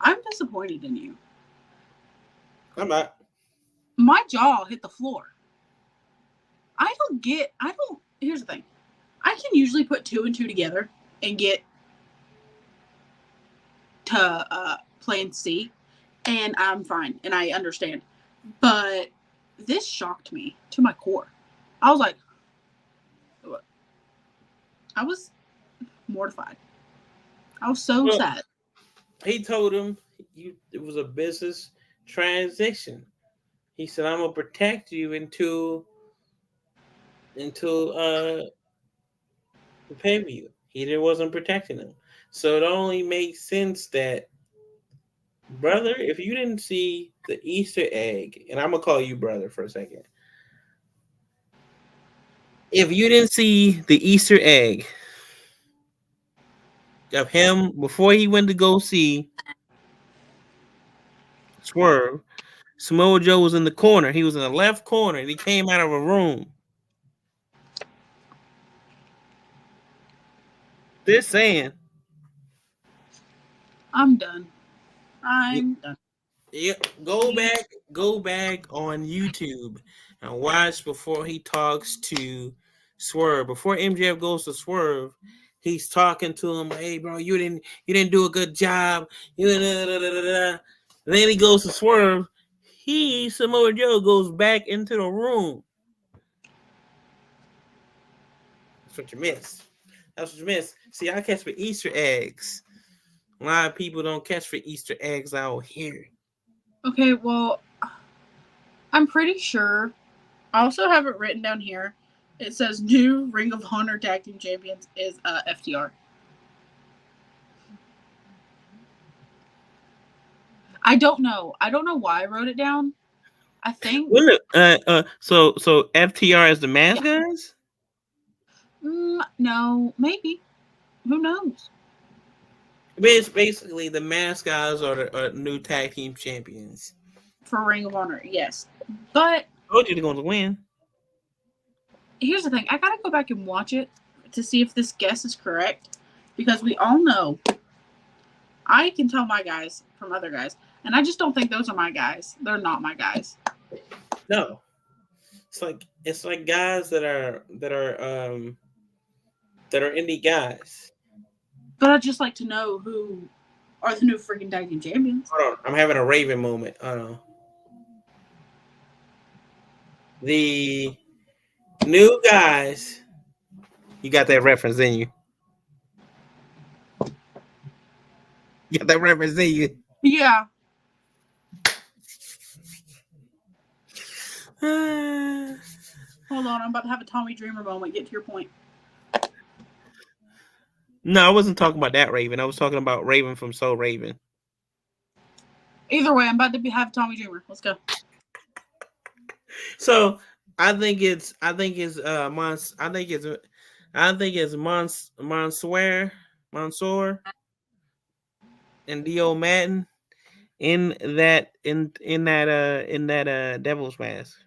I'm disappointed in you. I'm not. My jaw hit the floor. Here's the thing. I can usually put 2 and 2 together and get to plan C, and I'm fine, and I understand. But this shocked me to my core. I was like, I was mortified. I was so sad. He told him it was a business transition. He said, "I'm gonna protect you until the pay-per-view." He wasn't protecting him, so it only makes sense that, brother, if you didn't see the Easter egg, and I'm gonna call you brother for a second. If you didn't see the Easter egg of him before he went to go see Swerve. Samoa Joe was in the corner. He was in the left corner. And he came out of a room. Just saying. I'm done. I'm done. Yeah, go back on YouTube and watch before he talks to Swerve. Before MJF goes to Swerve, he's talking to him. Hey, bro, you didn't do a good job. Then he goes to Swerve. Samoa Joe goes back into the room. That's what you miss. That's what you miss. See, I catch for Easter eggs. A lot of people don't catch for Easter eggs out here. Okay, well, I'm pretty sure. I also have it written down here. It says new Ring of Honor Tag Team Champions is FTR. I don't know. I don't know why I wrote it down. I think. So FTR is the mask guys? No, maybe. Who knows? It's basically the mask guys are the new tag team champions for Ring of Honor. Yes, but I told you they're going to win. Here's the thing: I gotta go back and watch it to see if this guess is correct, because we all know I can tell my guys from other guys, and I just don't think those are my guys. They're not my guys. No, it's like guys that are indie guys. But I'd just like to know who are the new freaking tag team champions. Hold on, I'm having a Raven moment. The new guys. You got that reference in you. You got that reference in you. Yeah. Hold on, I'm about to have a Tommy Dreamer moment. Get to your point. No, I wasn't talking about that Raven. I was talking about Raven from Soul Raven. Either way, I'm about to have Tommy Dreamer. Let's go. So I think it's Mansoor and Dio Madden in that Devil's Mask.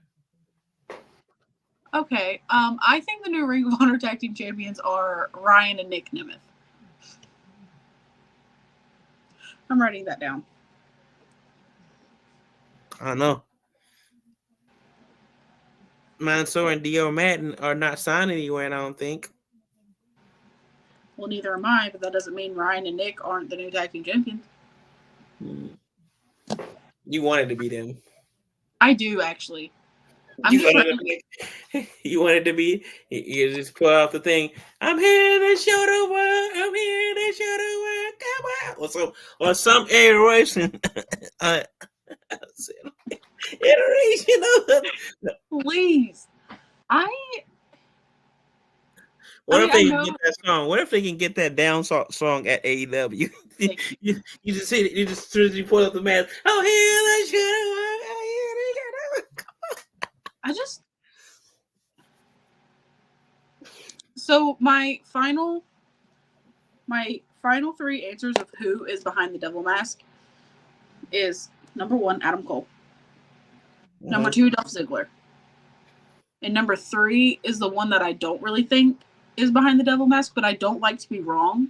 Okay. I think the new Ring of Honor Tag Team Champions are Ryan and Nick Nemeth. I'm writing that down. I don't know. Mansoor and Dio Madden are not signed anywhere, I don't think. Well, neither am I, but that doesn't mean Ryan and Nick aren't the new tag team champions. You wanted to be them. I do, actually. You wanted to be. You just pull out the thing. I'm here to show the world. I'm here to show the world. Come on. Or some iteration. Iteration of. Please. What if they can get that song? What if they can get that down song at AEW? you just see it. You just pull up the mask. Oh, here they should. So my final three answers of who is behind the devil mask is number 1, Adam Cole. Mm-hmm. Number 2, Dolph Ziggler. And number 3 is the one that I don't really think is behind the devil mask, but I don't like to be wrong.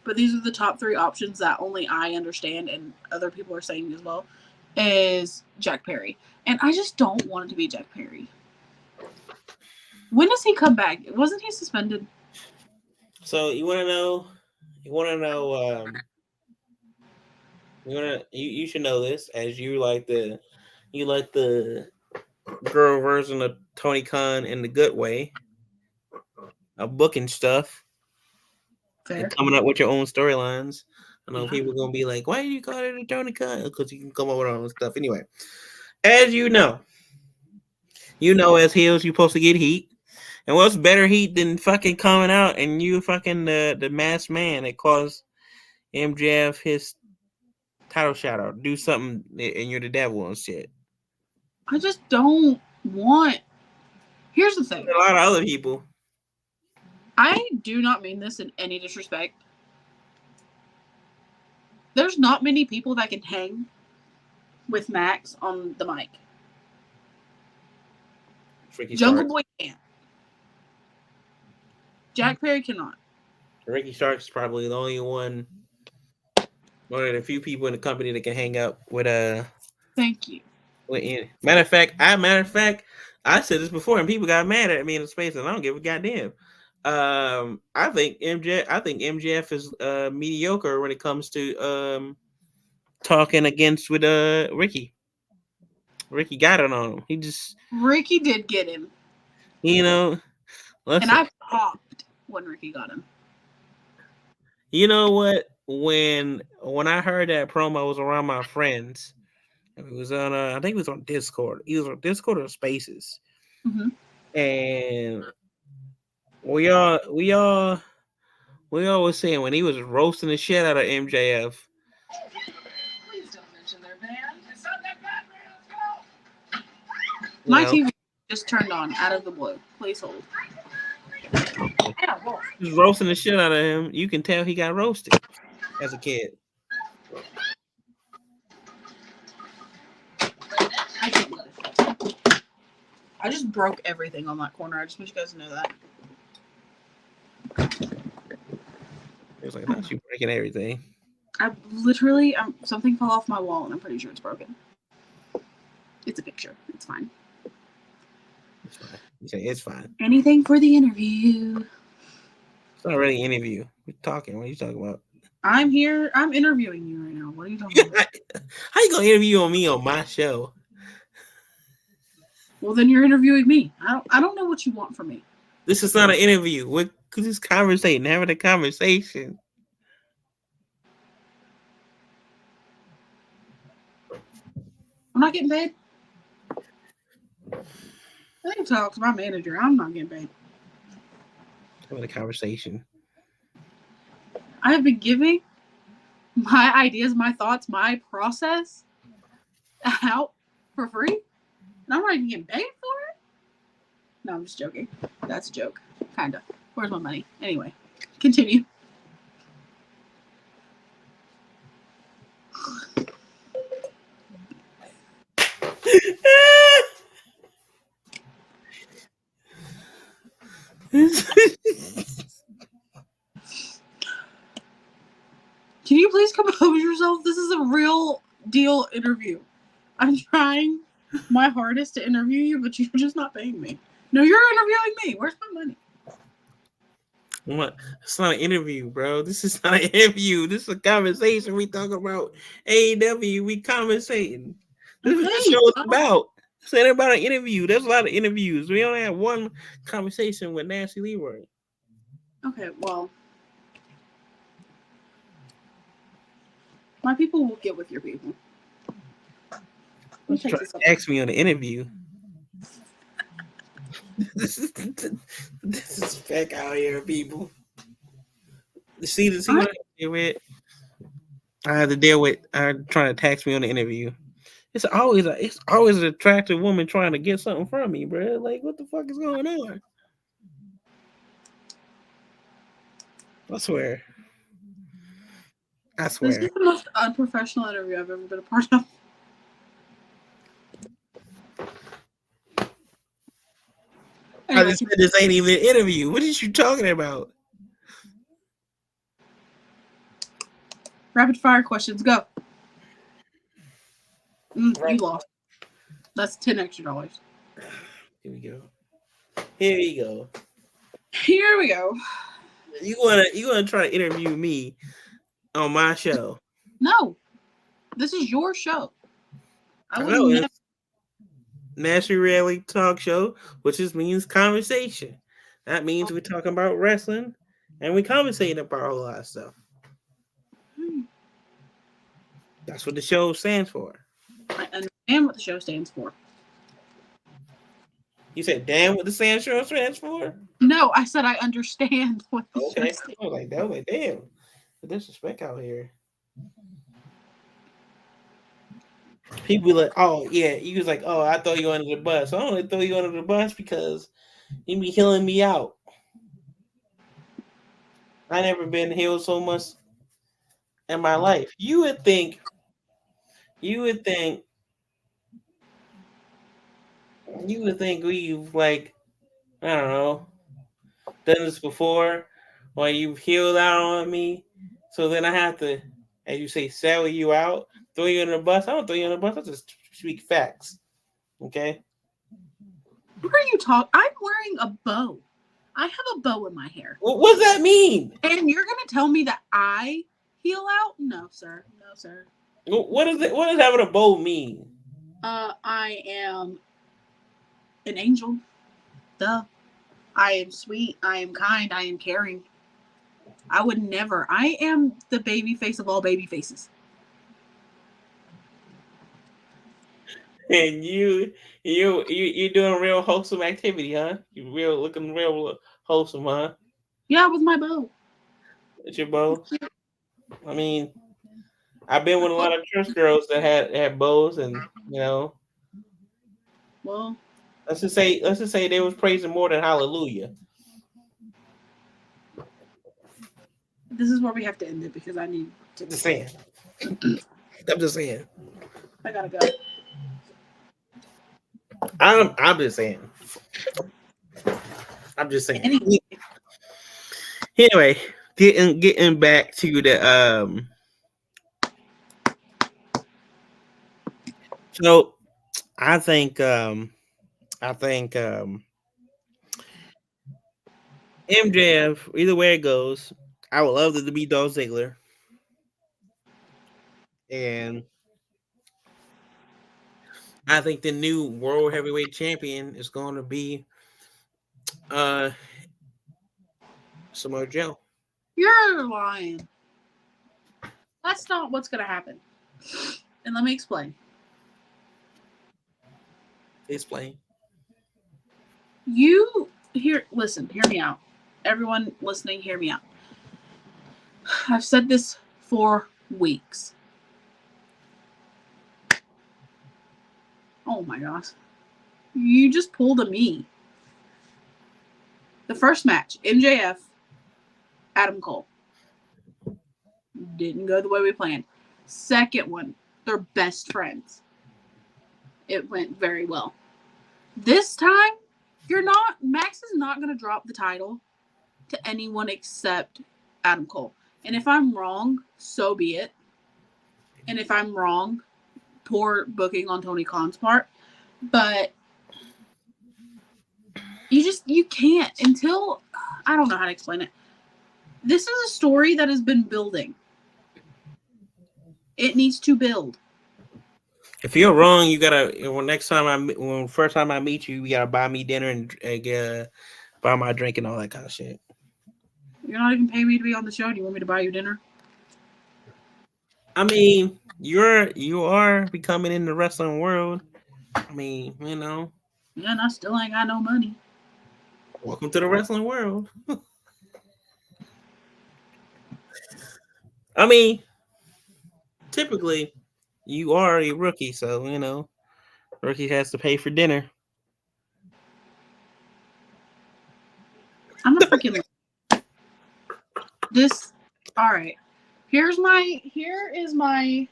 But these are the top 3 options that only I understand and other people are saying as well, is Jack Perry. And I just don't want it to be Jack Perry. When does he come back? Wasn't he suspended? So you want to know? You should know this, as you like the girl version of Tony Khan in the good way of booking stuff. Fair. And coming up with your own storylines. I know people are gonna be like, "Why do you call it a Tony Khan?" Because you can come up with all this stuff. Anyway, as you know, as heels, you're supposed to get heat. And what's better heat than fucking coming out and you fucking the masked man that caused MJF his title shout out, do something and you're the devil and shit. I just don't want. Here's the thing. A lot of other people. I do not mean this in any disrespect. There's not many people that can hang with Max on the mic. Jungle Boy can't. Jack Perry cannot. Ricky Starks is probably the only one of the few people in the company that can hang up with Thank you. Matter of fact, I said this before, and people got mad at me in the space, and I don't give a goddamn. I think MJF is mediocre when it comes to talking against with Ricky. Ricky got it on him. Ricky did get him. You know, and I popped when Ricky got him. You know what? When I heard that promo, I was around my friends. It was on I think it was on Discord. It was on Discord or Spaces. Mm-hmm. And we all was saying when he was roasting the shit out of MJF. Please don't mention their band. It's not that bad, man. Let's go. My TV just turned on out of the blue. Please hold. He was roasting the shit out of him. You can tell he got roasted as a kid. I just broke everything on that corner. I just want you guys to know that. It was like, not you breaking everything. Something fell off my wall and I'm pretty sure it's broken. It's a picture. It's fine. It's fine. You say it's fine. Anything for the interview. It's not really an interview. We're talking. What are you talking about? I'm here. I'm interviewing you right now. What are you talking about? How you gonna interview me on my show? Well, then you're interviewing me. I don't know what you want from me. This is not an interview. We're just conversating, having a conversation. I'm not getting paid. I think talk to my manager. I'm not getting paid. Having a conversation. I have been giving my ideas, my thoughts, my process out for free. And I'm not even getting paid for it. No, I'm just joking. That's a joke. Kinda. Where's my money? Anyway, continue. Can you please compose yourself? This is a real deal interview. I'm trying my hardest to interview you, but you're just not paying me. No, you're interviewing me. Where's my money? What? It's not an interview, bro. This is not an interview. This is a conversation. We talk about AEW. We conversating. This is what the show is about. It's not about an interview. There's a lot of interviews. We only have one conversation with Nancy Leroy. Okay, well, my people will get with your people. Ask me on the interview. This is back out here, people. See what I deal with. I have to deal with trying to tax me on the interview. It's always an attractive woman trying to get something from me, bro. Like, what the fuck is going on? I swear. This is the most unprofessional interview I've ever been a part of. Anyway, I just said this ain't even an interview. What is you talking about? Rapid fire questions, go. You lost. That's $10 extra. Here we go. Here we go. Here we go. You wanna try to interview me on my show? No, this is your show. I know it's National Reality Talk Show, which just means conversation. That means we're talking about wrestling and we conversating about a whole lot of stuff. That's what the show stands for. I understand what the show stands for. You said, "Damn, what the show stands for?" No, I said I understand what the show stands for. I was like, damn, the disrespect out here. People like, oh yeah, he was like, oh, I throw you under the bus. I only throw you under the bus because you be healing me out. I never been healed so much in my life. You would think we've like, I don't know, done this before, or you've healed out on me. So then I have to, as you say, sell you out, throw you in the bus. I don't throw you in the bus. I just speak facts. Okay. What are you talking? I'm wearing a bow. I have a bow in my hair. What does that mean? And you're gonna tell me that I heal out? No, sir. No, sir. What is it? What does having a bow mean? I am an angel. Duh. I am sweet. I am kind. I am caring. I would never. I am the baby face of all baby faces. And you doing real wholesome activity, huh? You real looking real wholesome, huh? Yeah, with my bow. With your bow. I mean, I've been with a lot of church girls that had bows, and you know, Well, let's just say they was praising more than hallelujah. this is where we have to end it because I need to. Just saying. I'm just saying. I gotta go. I'm just saying. I'm just saying. Anyway, getting back to the So I think MJF, either way it goes, I would love it to be Dolph Ziggler. And I think the new World Heavyweight Champion is going to be Samoa Joe. You're lying. That's not what's gonna happen. And let me explain. Explain. Listen, hear me out. Everyone listening, hear me out. I've said this for weeks. Oh my gosh. You just pulled a me. The first match, MJF, Adam Cole. Didn't go the way we planned. Second one, they're best friends. It went very well. This time, Max is not going to drop the title to anyone except Adam Cole. And if I'm wrong, so be it. And if I'm wrong, poor booking on Tony Khan's part. But you can't until, I don't know how to explain it. This is a story that has been building. It needs to build. If you're wrong, you gotta. First time I meet you, you gotta buy me dinner and buy my drink and all that kind of shit. You're not even paying me to be on the show. Do you want me to buy you dinner? I mean, you are becoming in the wrestling world. I mean, you know. Yeah, and I still ain't got no money. Welcome to the wrestling world. I mean, typically, you are a rookie, so you know, rookie has to pay for dinner. I'm a freaking this. All right. Here is my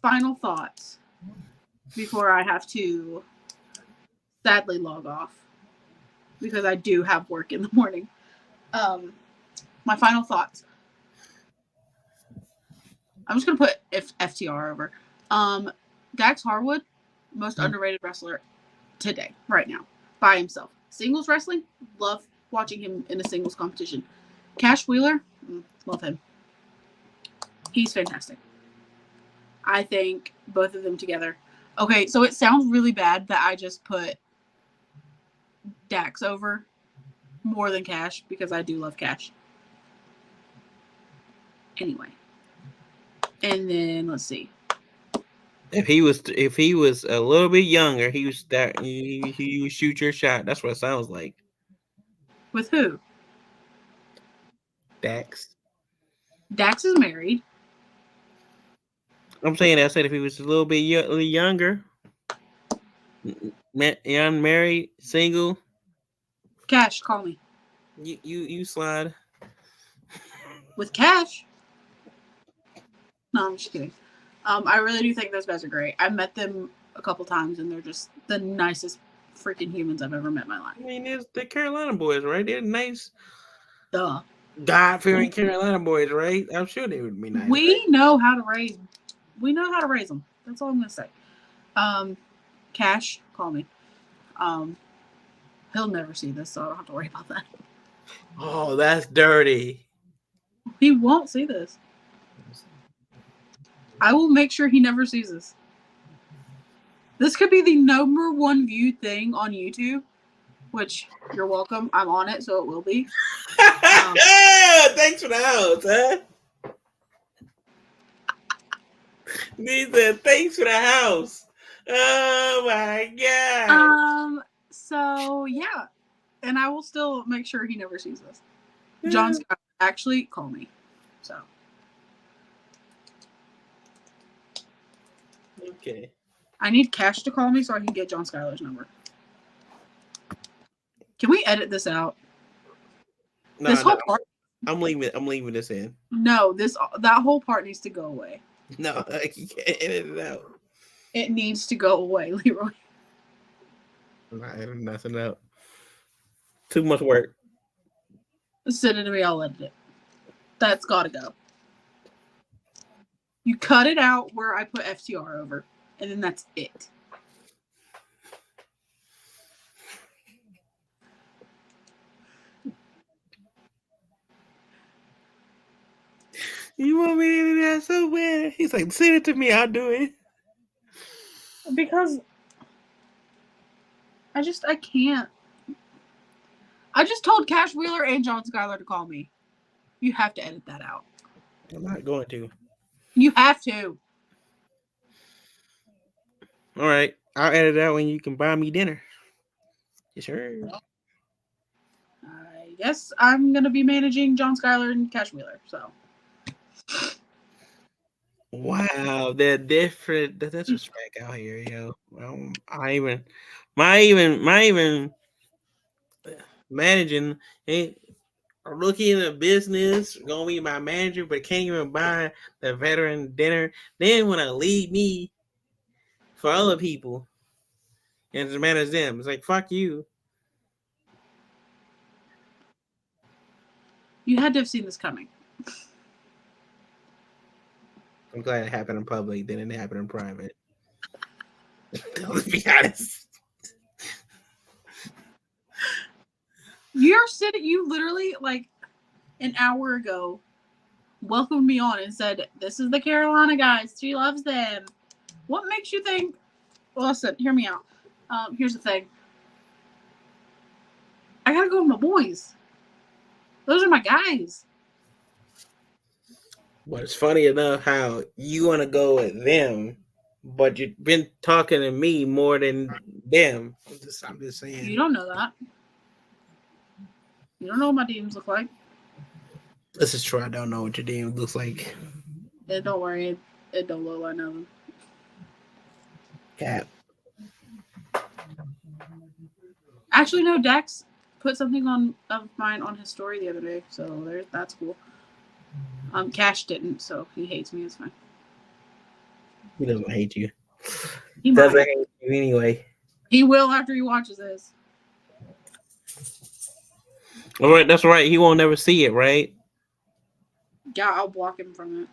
final thoughts before I have to sadly log off because I do have work in the morning. My final thoughts. I'm just gonna put FTR over. Dax Harwood, most underrated wrestler today, right now, by himself. Singles wrestling, love watching him in a singles competition. Cash Wheeler, love him. He's fantastic. I think both of them together. Okay, so it sounds really bad that I just put Dax over more than Cash because I do love Cash. Anyway. And then let's see. If he was a little bit younger, he would shoot your shot. That's what it sounds like. With who? Dax. Dax is married. I'm saying that. I said if he was a little bit younger, young, married, single. Cash, call me. You slide. With Cash. No, I'm just kidding. I really do think those guys are great. I've met them a couple times, and they're just the nicest freaking humans I've ever met in my life. I mean, it's the Carolina boys, right? They're nice, Duh. God-fearing Carolina boys, right? I'm sure they would be nice. We know how to raise. We know how to raise them. That's all I'm gonna say. Cash, call me. He'll never see this, so I don't have to worry about that. Oh, that's dirty. He won't see this. I will make sure he never sees this. This could be the #1 viewed thing on YouTube, which you're welcome. I'm on it, so it will be. Thanks for the house, huh? He said, thanks for the house. Oh my god. So yeah. And I will still make sure he never sees this. John Scott, actually call me. So Okay. I need Cash to call me so I can get John Schuyler's number. Can we edit this out? No, this whole part. I'm leaving this in. No, that whole part needs to go away. No, you can't edit it out. It needs to go away, Leroy. I'm not editing nothing out. Too much work. Send it to me, I'll edit it. That's gotta go. You cut it out where I put FTR over, and then that's it. You want me to do that so bad? He's like, send it to me, I'll do it. Because I can't. I just told Cash Wheeler and John Schuyler to call me. You have to edit that out. I'm not going to. You have to. All right. I'll edit it out when you can buy me dinner. Yes, sir. I guess I'm going to be managing John Schuyler and Cash Wheeler, so. Wow, they're different. That's respect out here, yo. I even managing. Hey, I'm looking at a business, gonna be my manager, but can't even buy the veteran dinner. Then when I leave me for other people and to manage them, it's like fuck you. You had to have seen this coming. I'm glad it happened in public, then it happened in private. Let's be honest. You literally, like, an hour ago, welcomed me on and said, this is the Carolina guys. She loves them. What makes you think? Listen, hear me out. Here's the thing. I gotta go with my boys. Those are my guys. But it's funny enough how you want to go with them, but you've been talking to me more than them. I'm just saying. You don't know that. You don't know what my DMs look like. This is true. I don't know what your DM looks like. Don't worry. It don't look like nothing. Cap. Actually, no. Dex put something of mine on his story the other day, so that's cool. Cash didn't, so he hates me. It's fine. He doesn't hate you. He doesn't might. hate you anyway. He will after he watches this. All right, that's right. He won't never see it, right? Yeah, I'll block him from it.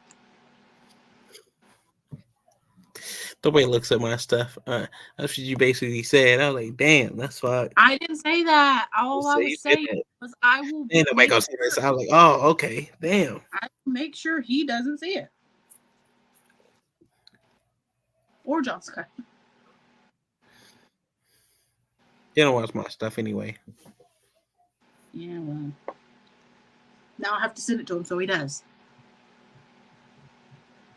Nobody looks at my stuff. That's what you basically said. I was like, damn, that's fucked. I didn't say that. All I was saying was I will. And nobody gonna see this. I was like, oh, okay, damn. I make sure he doesn't see it. Or John Scott. You don't watch my stuff anyway. Yeah, well. Now I have to send it to him so he does.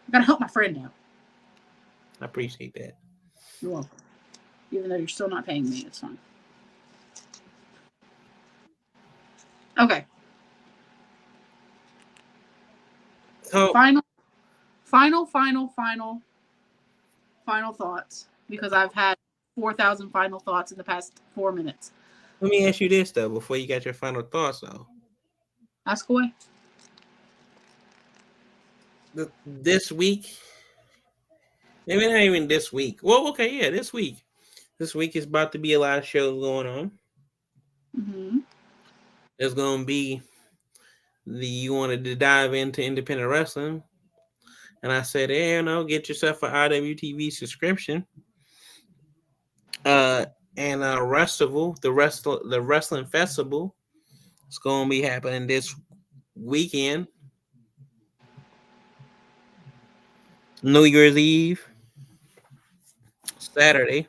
I gotta help my friend out. I appreciate that. You're welcome. Even though you're still not paying me, it's fine. Okay. So final thoughts, because I've had 4,000 final thoughts in the past 4 minutes. let me ask you this though, before you got your final thoughts though. Ask away. this week, maybe not even this week. Well, okay, yeah, this week. This week is about to be a lot of shows going on. Mm-hmm. There's going to be you wanted to dive into independent wrestling, and I said, hey, get yourself an IWTV subscription. And the wrestling festival, it's going to be happening this weekend. New Year's Eve, Saturday.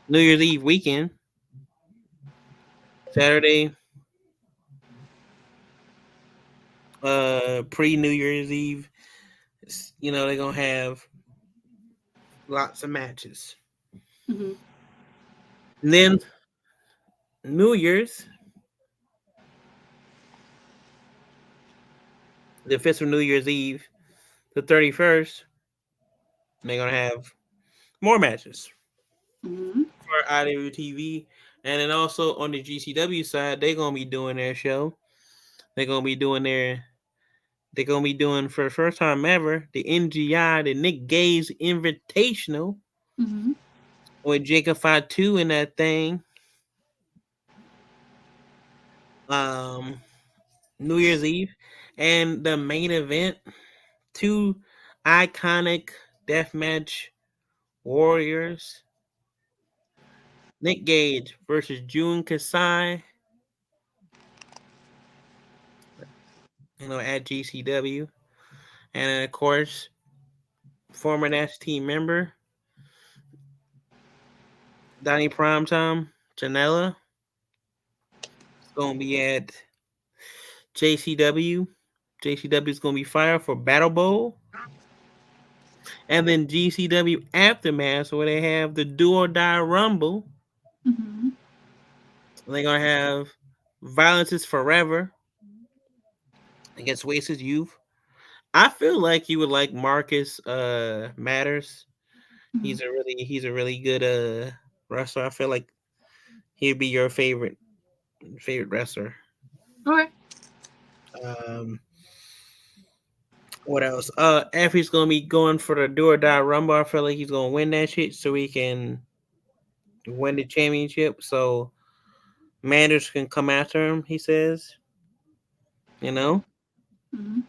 New Year's Eve weekend, Saturday. Pre-New Year's Eve, they're gonna have lots of matches. Mm-hmm. And then New Year's, the official New Year's Eve, the 31st, they're gonna have more matches for IWTV, and then also on the GCW side, they're gonna be doing their show. They're gonna be doing for the first time ever the NGI, the Nick Gage Invitational, with Jacob Fatu in that thing. New Year's Eve, and the main event, two iconic deathmatch warriors, Nick Gage versus Jun Kasai, at GCW, and then, of course, former Nash team member Donnie Primetime Janela. It's gonna be at JCW. JCW is gonna be fired for Battle Bowl. And then GCW Aftermath, where they have the Do or Die Rumble. Mm-hmm. They're going to have Violence is Forever against Wasted Youth. I feel like you would like Marcus Matters. Mm-hmm. He's a really good wrestler. I feel like he'd be your favorite wrestler. Okay. What else? Effie's gonna be going for the Do or Die Rumble. I feel like he's gonna win that shit so he can win the championship. So Manders can come after him, he says. Mm-hmm.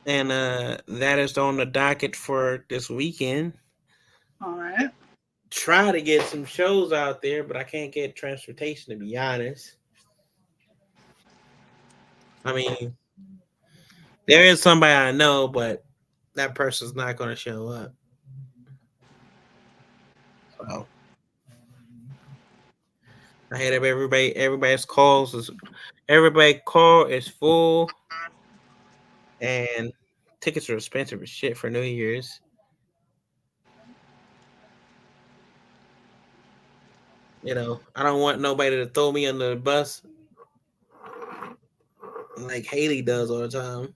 And that is on the docket for this weekend. All right. Try to get some shows out there, but I can't get transportation, to be honest. I mean, there is somebody I know, but that person's not going to show up. So I had everybody's call is full, and tickets are expensive as shit for New Year's. I don't want nobody to throw me under the bus like Haley does all the time.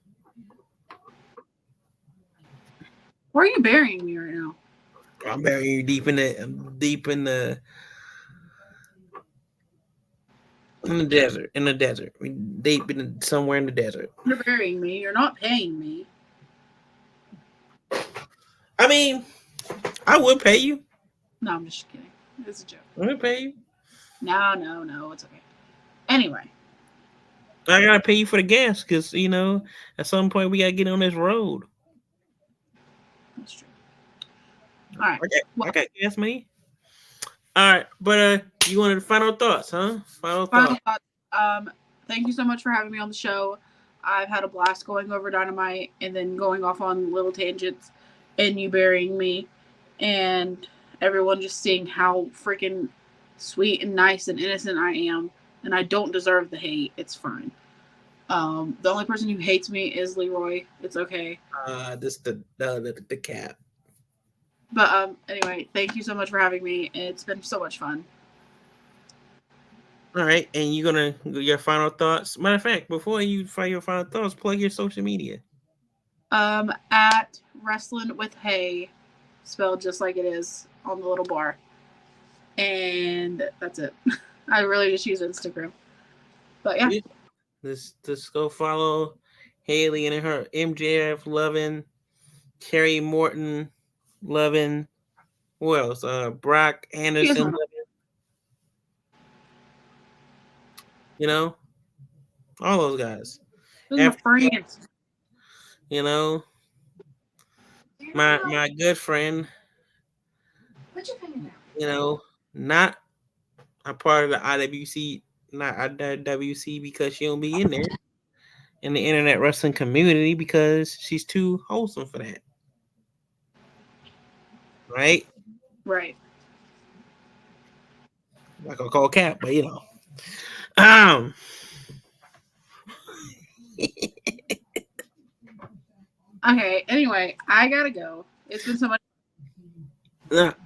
Where are you burying me right now? I'm burying you deep in the desert. Deep in somewhere in the desert. You're burying me. You're not paying me. I mean, I would pay you. No, I'm just kidding. It's a joke. I would pay you. No, it's okay. Anyway. I gotta pay you for the gas because at some point we gotta get on this road. That's true. All right. I got gas money. All right, but you wanted final thoughts, huh? Final thoughts. Thank you so much for having me on the show. I've had a blast going over Dynamite and then going off on little tangents and you burying me and everyone just seeing how freaking sweet and nice and innocent I am, and I don't deserve the hate. It's fine. The only person who hates me is Leroy. It's okay. This the cat. But anyway, thank you so much for having me. It's been so much fun. All right, and you're gonna your final thoughts. Matter of fact, before you find your final thoughts, plug your social media. At Wrestling with Hay, spelled just like it is on the little bar, and that's it. I really just use Instagram. But yeah, just go follow Haley and her MJF loving, Kerry Morton loving, who else? Brock Anderson loving, you know, all those guys. Those are my friends. You know, my good friend, Put your finger down. you know, not a part of the IWC, not IWC because she don't be in there in the internet wrestling community because she's too wholesome for that. Right? Right. Not gonna call cap, but you know. Um Okay, anyway, I gotta go. It's been so much.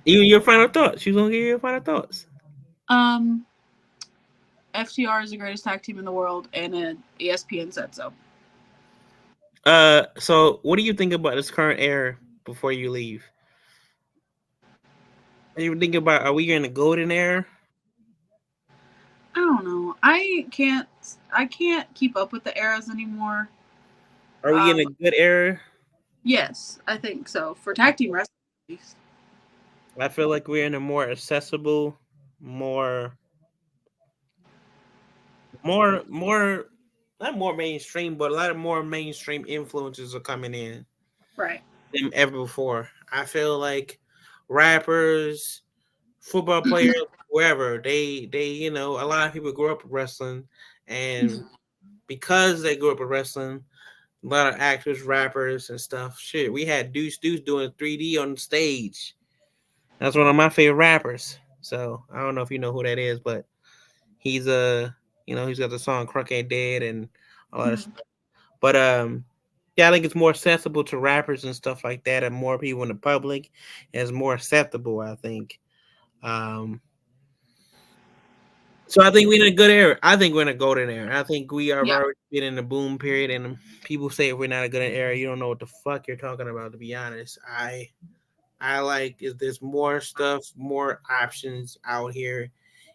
your final thoughts. She's gonna give you your final thoughts. FTR is the greatest tag team in the world, and ESPN said so. So what do you think about this current era before you leave? What do you think about, are we in the golden era? I don't know. I can't keep up with the eras anymore. Are we in a good era? Yes, I think so. For tag team wrestling, at least. I feel like we're in a more accessible, more not more mainstream, but a lot of more mainstream influences are coming in. Right. Than ever before. I feel like rappers, football players, wherever they you know, a lot of people grew up with wrestling, and because they grew up with wrestling, a lot of actors, rappers, and stuff. Shit, we had Deuce doing 3D on stage. That's one of my favorite rappers. So I don't know if you know who that is, but he's he's got the song "Crunk Ain't Dead" and all that stuff. But yeah, I think it's more accessible to rappers and stuff like that, and more people in the public. It's more acceptable, I think. So I think we're in a good era. I think we're in a golden era. I think we are already been in the boom period, and people say if we're not a good era, you don't know what the fuck you're talking about. To be honest, I like is there's more stuff, more options out here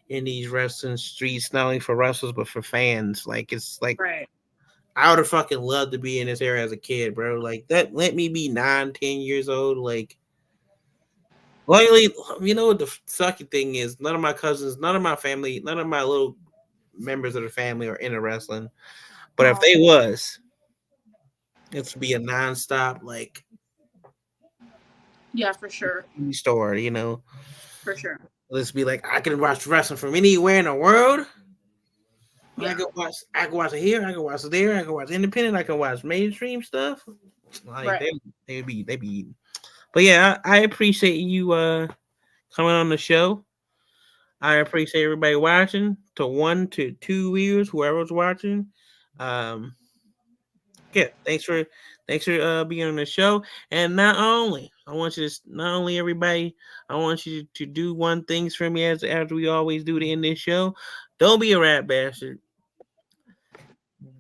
in these wrestling streets, not only for wrestlers but for fans. Like it's like right. I would have fucking loved to be in this era as a kid, bro. Like that let me be 9, 10 years old. Like lately, you know what the sucky thing is? None of my cousins, none of my family, none of my little members of the family are into wrestling. But if they was, it's be a nonstop like Yeah, for sure. store, you know. For sure. Let's be like I can watch wrestling from anywhere in the world. Yeah. I can watch it here, I can watch it there, I can watch independent, I can watch mainstream stuff. Like right. they be. But yeah, I appreciate you coming on the show. I appreciate everybody watching. To 1 to 2 viewers, whoever's watching. Yeah, thanks for being on the show. And not only everybody, I want you to do one things for me as we always do to end this show. Don't be a rat bastard.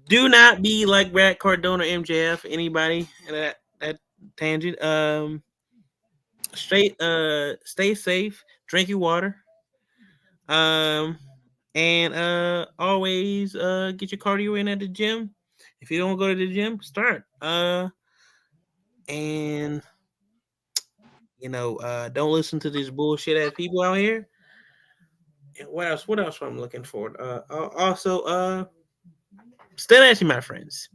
Do not be like Rat Cardona, MJF, anybody that tangent. Stay safe, drink your water. And always get your cardio in at the gym. If you don't go to the gym, start. And don't listen to these bullshit ass people out here. And what else? What else I'm looking for? Also, stay nasty, my friends.